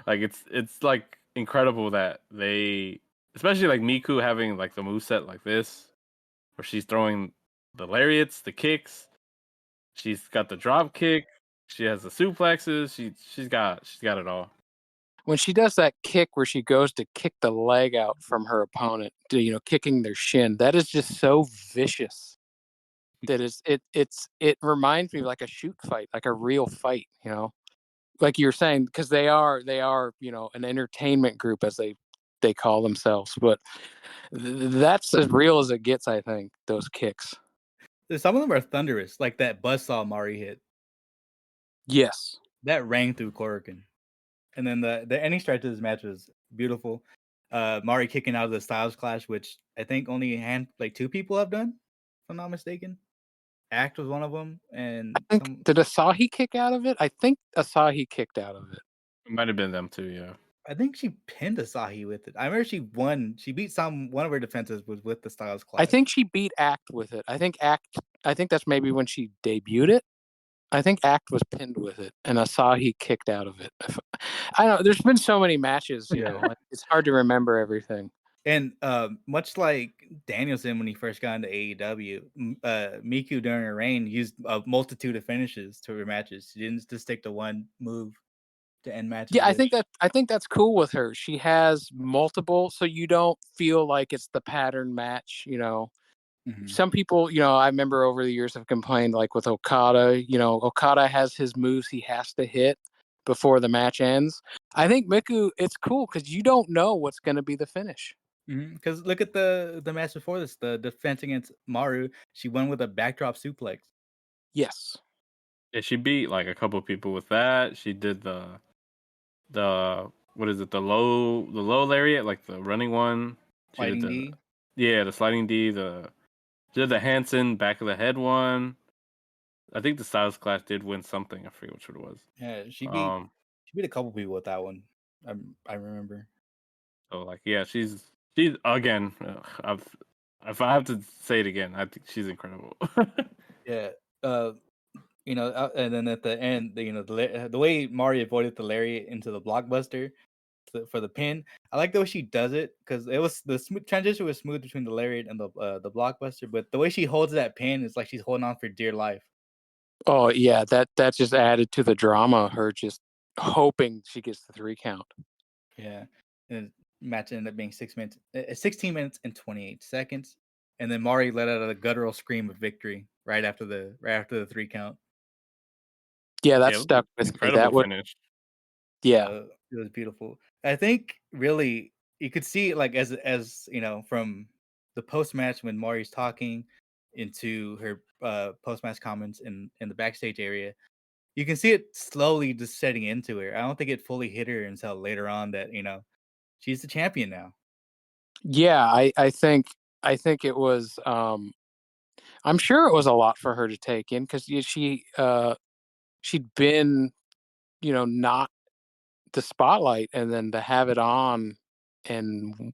like it's like incredible that they, especially like Miku having like the moveset like this, where she's throwing the lariats, the kicks. She's got the drop kick. She has the suplexes. She's got it all. When she does that kick where she goes to kick the leg out from her opponent, kicking their shin, that is just so vicious. That is it reminds me of like a shoot fight, like a real fight. like you're saying, because they are an entertainment group as they call themselves, but that's as real as it gets. I think those kicks. Some of them are thunderous, like that buzzsaw Mari hit. Yes. That rang through Korakuen. And then the ending stretch of this match was beautiful. Mari kicking out of the Styles Clash, which I think only two people have done, if I'm not mistaken. Act was one of them, and did Asahi kick out of it? I think Asahi kicked out of it. It might have been them too, yeah. I think she pinned Asahi with it. I remember she won. She beat one of her defenses was with the Styles Clash. I think she beat Act with it. I think that's maybe when she debuted it. I think Act was pinned with it, and Asahi kicked out of it. I don't know. There's been so many matches, it's hard to remember everything. And much like Danielson when he first got into AEW, Miku during her reign used a multitude of finishes to her matches. She didn't just stick to one move to end matches. Yeah, I think that's cool with her. She has multiple, so you don't feel like it's the pattern match. Some people, I remember over the years have complained, like with Okada. Okada has his moves he has to hit before the match ends. I think Miku, it's cool because you don't know what's going to be the finish. Because look at the match before this, the defense against Maru. She won with a backdrop suplex. Yes. Yeah, she beat like a couple people with that. She did the what is it? The low lariat, like the running one. She Sliding did D. the sliding D. She did the Hanson back of the head one. I think the Styles Clash did win something. I forget which one it was. Yeah, she beat a couple people with that one. I remember. So like, yeah, she's again. If I have to say it again, I think she's incredible. Yeah. And then at the end, the way Mari avoided the lariat into the blockbuster for the pin, I like the way she does it because it was the transition was smooth between the lariat and the blockbuster, but the way she holds that pin is like she's holding on for dear life. Oh yeah, that just added to the drama. Her just hoping she gets the 3 count. Yeah, and the match ended up being 16 minutes and 28 seconds, and then Mari let out a guttural scream of victory right after the 3 count. Yeah, that stuck with me. Incredible finish. Yeah, it was beautiful. I think really you could see like as from the post match when Mari's talking into her post match comments in the backstage area. You can see it slowly just setting into her. I don't think it fully hit her until later on that she's the champion now. Yeah, I think it was. I'm sure it was a lot for her to take in because she'd been not the spotlight, and then to have it on and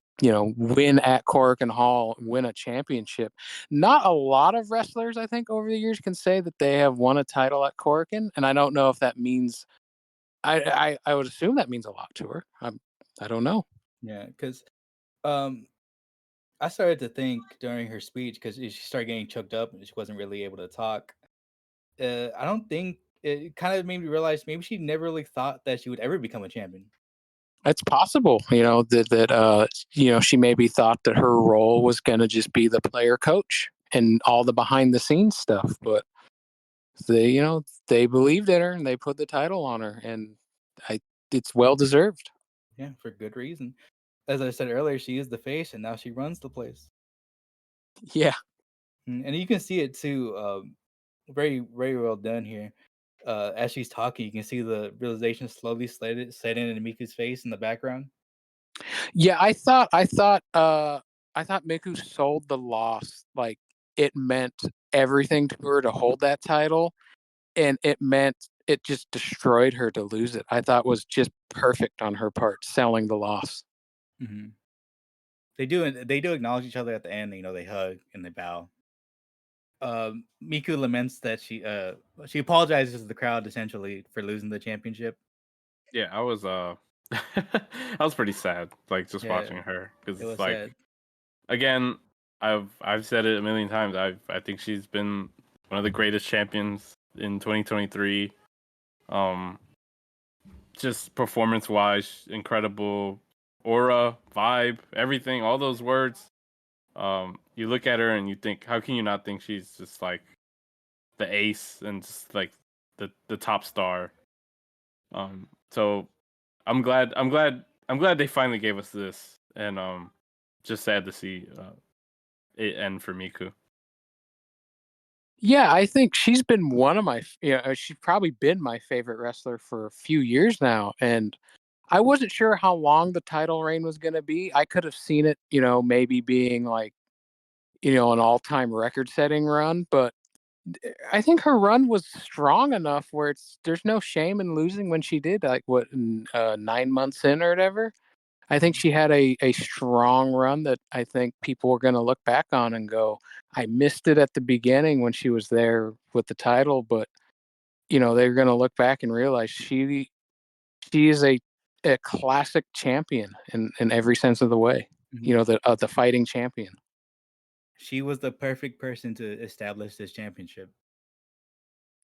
win at Korakuen Hall, win a championship. Not a lot of wrestlers, I think, over the years can say that they have won a title at Korakuen, and I don't know if that means. I would assume that means a lot to her. I don't know. Yeah, because I started to think during her speech because she started getting choked up and she wasn't really able to talk. I don't think it kind of made me realize maybe she never really thought that she would ever become a champion. It's possible, that she maybe thought that her role was going to just be the player coach and all the behind the scenes stuff, but they believed in her and they put the title on her, and it's well deserved. Yeah, for good reason. As I said earlier, she is the face, and now she runs the place. Yeah, and you can see it too. Very, very well done here. As she's talking, you can see the realization slowly set in Miku's face in the background. yeah. I thought Miku sold the loss like it meant everything to her to hold that title, and it just destroyed her to lose it. I thought was just perfect on her part, selling the loss. Mm-hmm. They do acknowledge each other at the end. They hug and they bow. Miku laments that she apologizes to the crowd essentially for losing the championship. Yeah, I was I was pretty sad, like just watching her because it was like sad. Again, I've said it a million times. I think she's been one of the greatest champions in 2023. Just performance wise, incredible aura, vibe, everything, all those words. You look at her and you think, how can you not think she's just like the ace and just like the top star? So I'm glad they finally gave us this, and just sad to see it end for Miku. Yeah, I think she's been one of my she's probably been my favorite wrestler for a few years now, and I wasn't sure how long the title reign was gonna be. I could have seen it, maybe being like, an all-time record-setting run, but I think her run was strong enough where there's no shame in losing when she did, like, 9 months in or whatever. I think she had a strong run that I think people were gonna look back on and go, "I missed it at the beginning when she was there with the title," but, they're gonna look back and realize she is a classic champion in every sense of the way, Mhm. the fighting champion. She was the perfect person to establish this championship.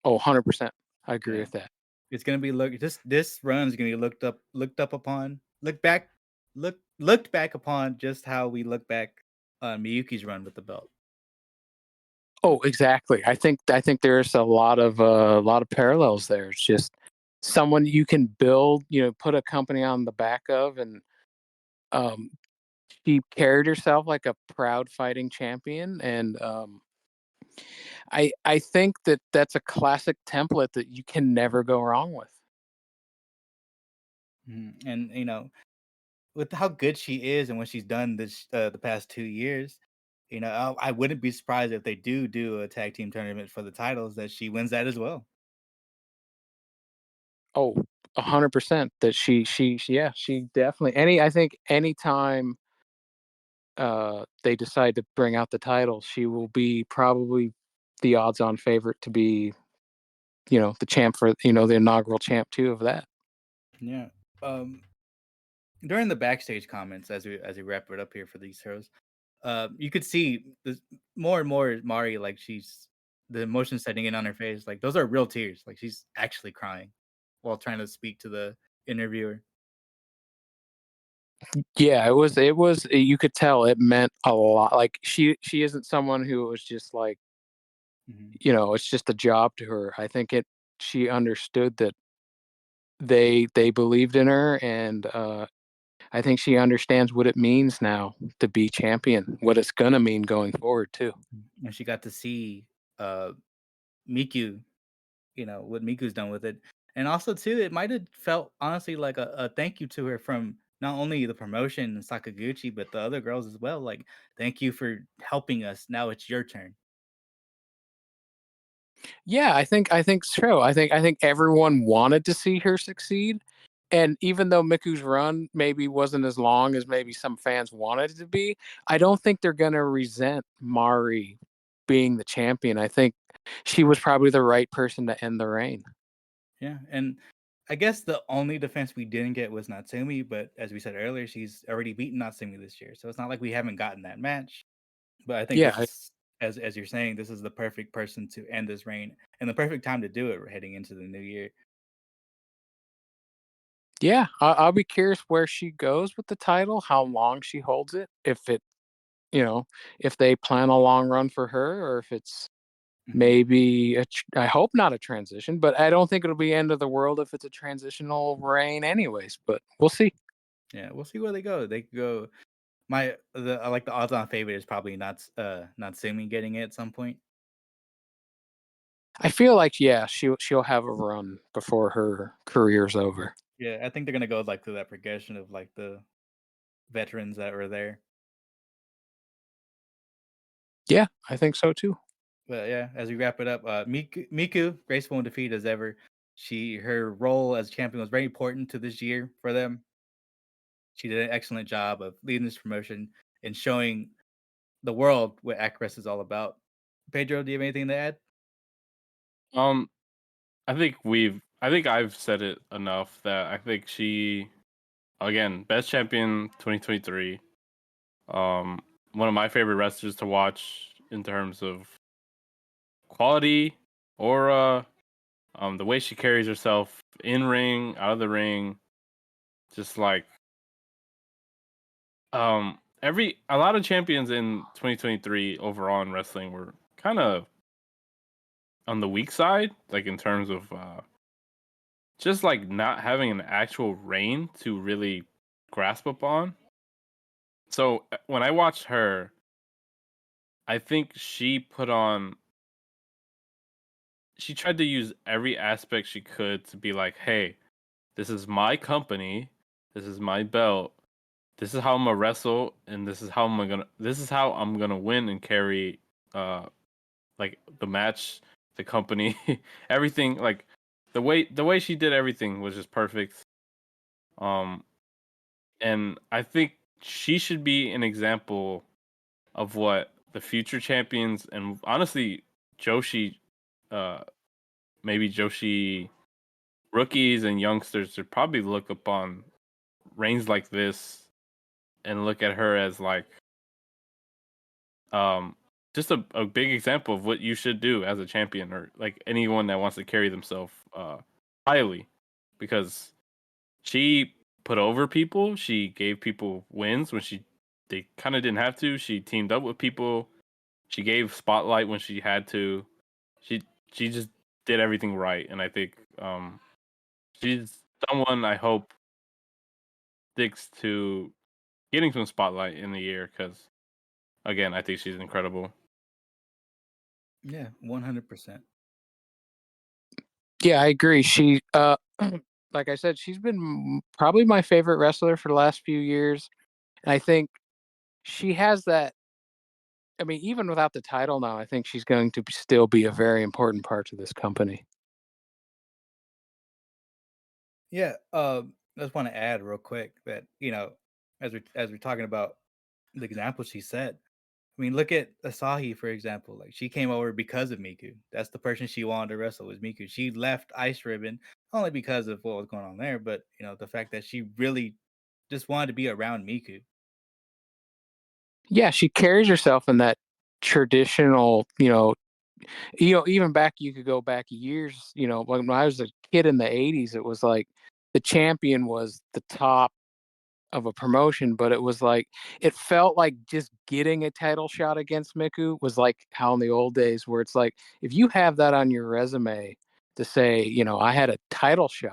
Oh, 100%. I agree Yeah. with that. It's gonna be this run is gonna be looked up upon, looked back upon just how we look back on Miyuki's run with the belt. Oh, exactly. I think there's a lot of parallels there. It's just someone you can build, put a company on the back of, and um, she carried herself like a proud fighting champion, and I think that that's a classic template that you can never go wrong with. And with how good she is and what she's done the past 2 years, I wouldn't be surprised if they do a tag team tournament for the titles that she wins that as well. Oh, 100%. That yeah, she definitely I think anytime they decide to bring out the title, she will be probably the odds-on favorite to be, the champ for, the inaugural champ too of that. Yeah. Um, During the backstage comments, as we wrap it up here for these shows, you could see this more and more Mari, like she's the emotion setting in on her face. Like those are real tears. Like she's actually crying while trying to speak to the interviewer. Yeah, you could tell it meant a lot. Like she isn't someone who was just like, Mhm. it's just a job to her. I think she understood that they believed in her, and I think she understands what it means now to be champion, what it's gonna mean going forward too. And she got to see uh Miku, what Miku's done with it. And also too, it might have felt honestly like a thank you to her from not only the promotion and Sakaguchi, but the other girls as well. Like, thank you for helping us. Now it's your turn. Yeah, I think so. I think everyone wanted to see her succeed, and even though Miku's run maybe wasn't as long as maybe some fans wanted it to be, I don't think they're gonna resent Mari being the champion. I think she was probably the right person to end the reign. Yeah. And I guess the only defense we didn't get was Natsumi, but as we said earlier, she's already beaten Natsumi this year. So it's not like we haven't gotten that match. But I think Yeah, this is as you're saying, this is the perfect person to end this reign and the perfect time to do it heading into the new year. yeah. I'll be curious where she goes with the title, how long she holds it, you know, if they plan a long run for her, or if it's Mhm. maybe I hope not a transition, but I don't think it'll be end of the world if it's a transitional reign anyways, but we'll see. Yeah, we'll see where they go. They could go. I like the odds on favorite is probably not Sumi getting it at some point. I feel like, yeah, she'll have a run before her career's over. Yeah, I think they're gonna go like through that progression of like the veterans that were there. Yeah, I think so too. But yeah, as we wrap it up, Miku, graceful in defeat as ever. Her role as champion was very important to this year for them. She did an excellent job of leading this promotion and showing the world what Actwres is all about. Pedro, do you have anything to add? Um, I think I've said it enough that I think she, again, best champion 2023. Um, One of my favorite wrestlers to watch in terms of quality, aura, the way she carries herself in ring, out of the ring, just like every a lot of champions in 2023 overall in wrestling were kind of on the weak side, like in terms of just like not having an actual reign to really grasp upon. So when I watched her, I think she tried to use every aspect she could to be like, hey, this is my company, this is my belt, this is how I'm gonna wrestle, and this is how I'm gonna win and carry uh like the match, the company, everything. Like the way she did everything was just perfect. Um, and I think she should be an example of what the future champions and honestly Joshi, uh, maybe Joshi rookies and youngsters should probably look upon reigns like this and look at her as like um just a big example of what you should do as a champion or like anyone that wants to carry themselves highly, because she put over people, she gave people wins when they kind of didn't have to, she teamed up with people, she gave spotlight when she had to, she she just did everything right, and I think she's someone I hope sticks to getting some spotlight in the year, because again I think she's incredible. Yeah, 100%. Yeah, I agree. She, like I said, she's been probably my favorite wrestler for the last few years. And I think she has that. I mean, even without the title now, I think she's going to still be a very important part to this company. Yeah, I just want to add real quick that as we're talking about the example she set. I mean, look at Asahi for example. Like she came over because of Miku. That's the person she wanted to wrestle was Miku. She left Ice Ribbon only because of what was going on there, but the fact that she really just wanted to be around Miku. Yeah, she carries herself in that traditional, even back, you could go back years, when I was a kid in the 80s, it was like the champion was the top of a promotion, but it was like it felt like just getting a title shot against Miku was like how in the old days where it's like if you have that on your resume to say, I had a title shot,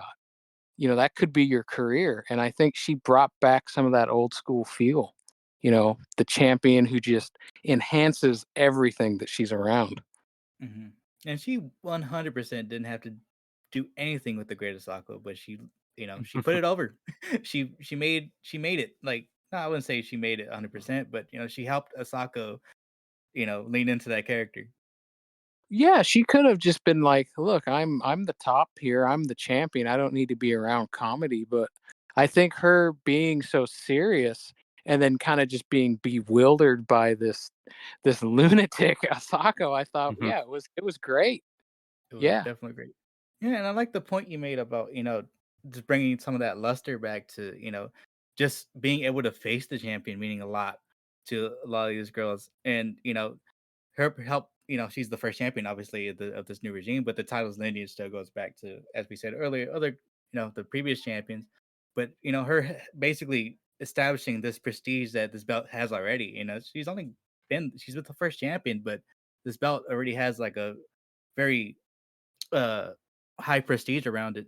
that could be your career. And I think she brought back some of that old school feel, the champion who just enhances everything that she's around. Hmm. And she 100% didn't have to do anything with the Great Asako, but she put it over. she made it like no, I wouldn't say she made it 100%, but she helped Asako lean into that character. Yeah, she could have just been like, "Look, I'm the top here. I'm the champion. I don't need to be around comedy." But I think her being so serious and then kind of just being bewildered by this lunatic Asako, I thought, Mhm. yeah, it was great. It was Yeah. definitely great. Yeah, and I like the point you made about, just bringing some of that luster back to, just being able to face the champion, meaning a lot to a lot of these girls. And, her help, she's the first champion, obviously, of this new regime, but the title's lineage still goes back to, as we said earlier, the previous champions. But, her basically establishing this prestige that this belt has already, she's with the first champion, but this belt already has like a very uh, high prestige around it.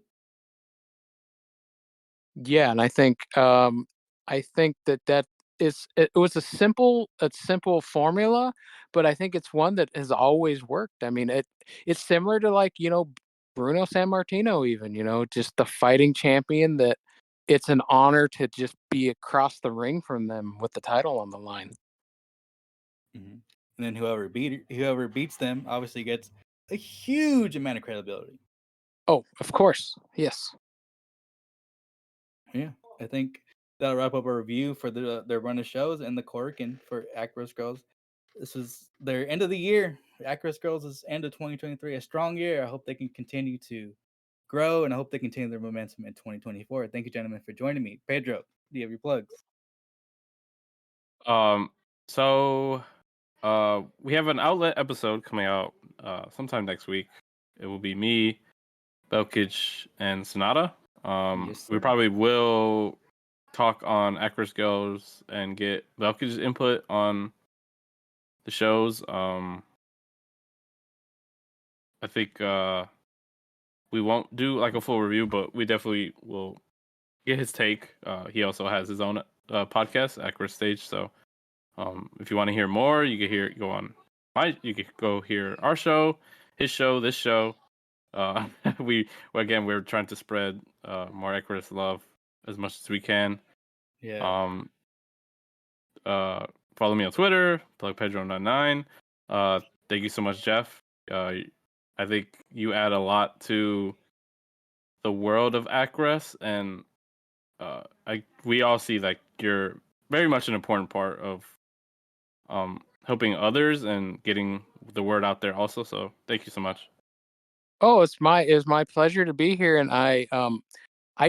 Yeah, and I think that it was a simple formula, but I think it's one that has always worked. I mean, it's similar to like, Bruno San Martino even, just the fighting champion that it's an honor to just be across the ring from them with the title on the line. Mhm. And then whoever beats them obviously gets a huge amount of credibility. Oh, of course. Yes. Yeah, I think that'll wrap up our review for their run of shows and the Korakuen for Actwres Girls. This is their end of the year. Actwres Girls is end of 2023, a strong year. I hope they can continue to grow, and I hope they continue their momentum in 2024. Thank you, gentlemen, for joining me. Pedro, do you have your plugs? Um, so we have an outlet episode coming out sometime next week. It will be me, Belkich, and Sonata. Yes, We sir. probably will talk on Actors Goes and get Belkich's input on the shows. I think we won't do like a full review, but we definitely will get his take. He also has his own podcast, Actwres Stage. So if you want to hear more, you can you can go hear our show, his show, this show. We're trying to spread more Actwres love as much as we can. Yeah. Follow me on Twitter, @Pedro99. Thank you so much, Jeff. I think you add a lot to the world of Actwres, and we all see like you're very much an important part of helping others and getting the word out there also. So thank you so much. Oh, it's my pleasure to be here, and I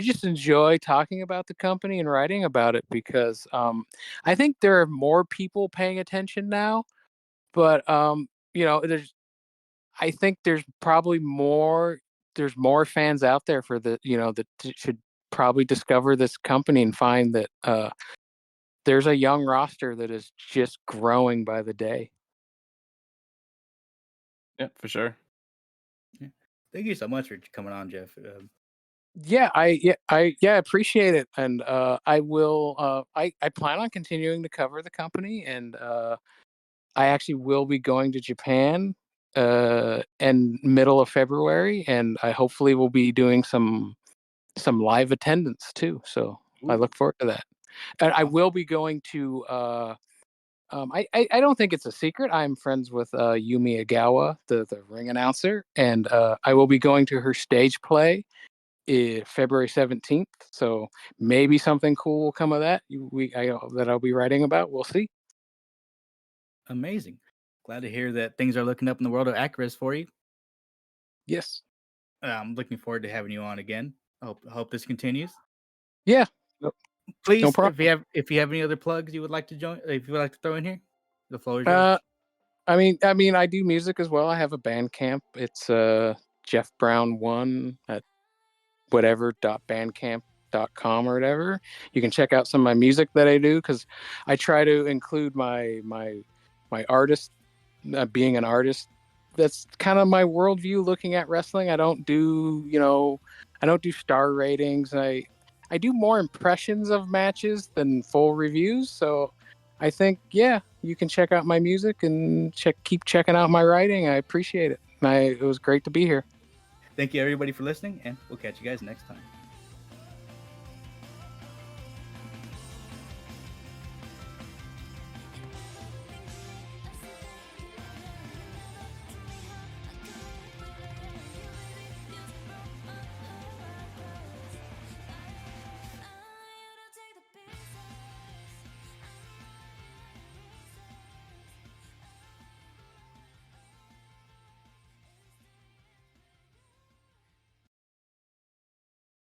just enjoy talking about the company and writing about it because I think there are more people paying attention now, but I think there's more fans out there for that should probably discover this company and find that there's a young roster that is just growing by the day. Yeah, for sure. Yeah. Thank you so much for coming on, Jeff. I appreciate it, and I will. I plan on continuing to cover the company, and I actually will be going to Japan in middle of February, and I hopefully will be doing some live attendance too. So I Ooh, look forward to that. And I Awesome. will be going to. I don't think it's a secret. I'm friends with Yumi Agawa, the ring announcer, and I will be going to her stage play February 17th. So maybe something cool will come of that. That I'll be writing about. We'll see. Amazing. Glad to hear that things are looking up in the world of Actwres for you. Yes. I'm looking forward to having you on again. I hope this continues. Yeah. No, no Please, problem. if you have any other plugs you would like to join, if you would like to throw in here, the floor is Uh, yours. I do music as well. I have a band camp. It's Jeff Brown 1 at whatever.bandcamp.com or whatever. You can check out some of my music that I do because I try to include my artist being an artist. That's kind of my worldview looking at wrestling. I don't do star ratings. I do more impressions of matches than full reviews. So I think, yeah, you can check out my music and keep checking out my writing. I appreciate it. It was great to be here. Thank you everybody for listening, and we'll catch you guys next time.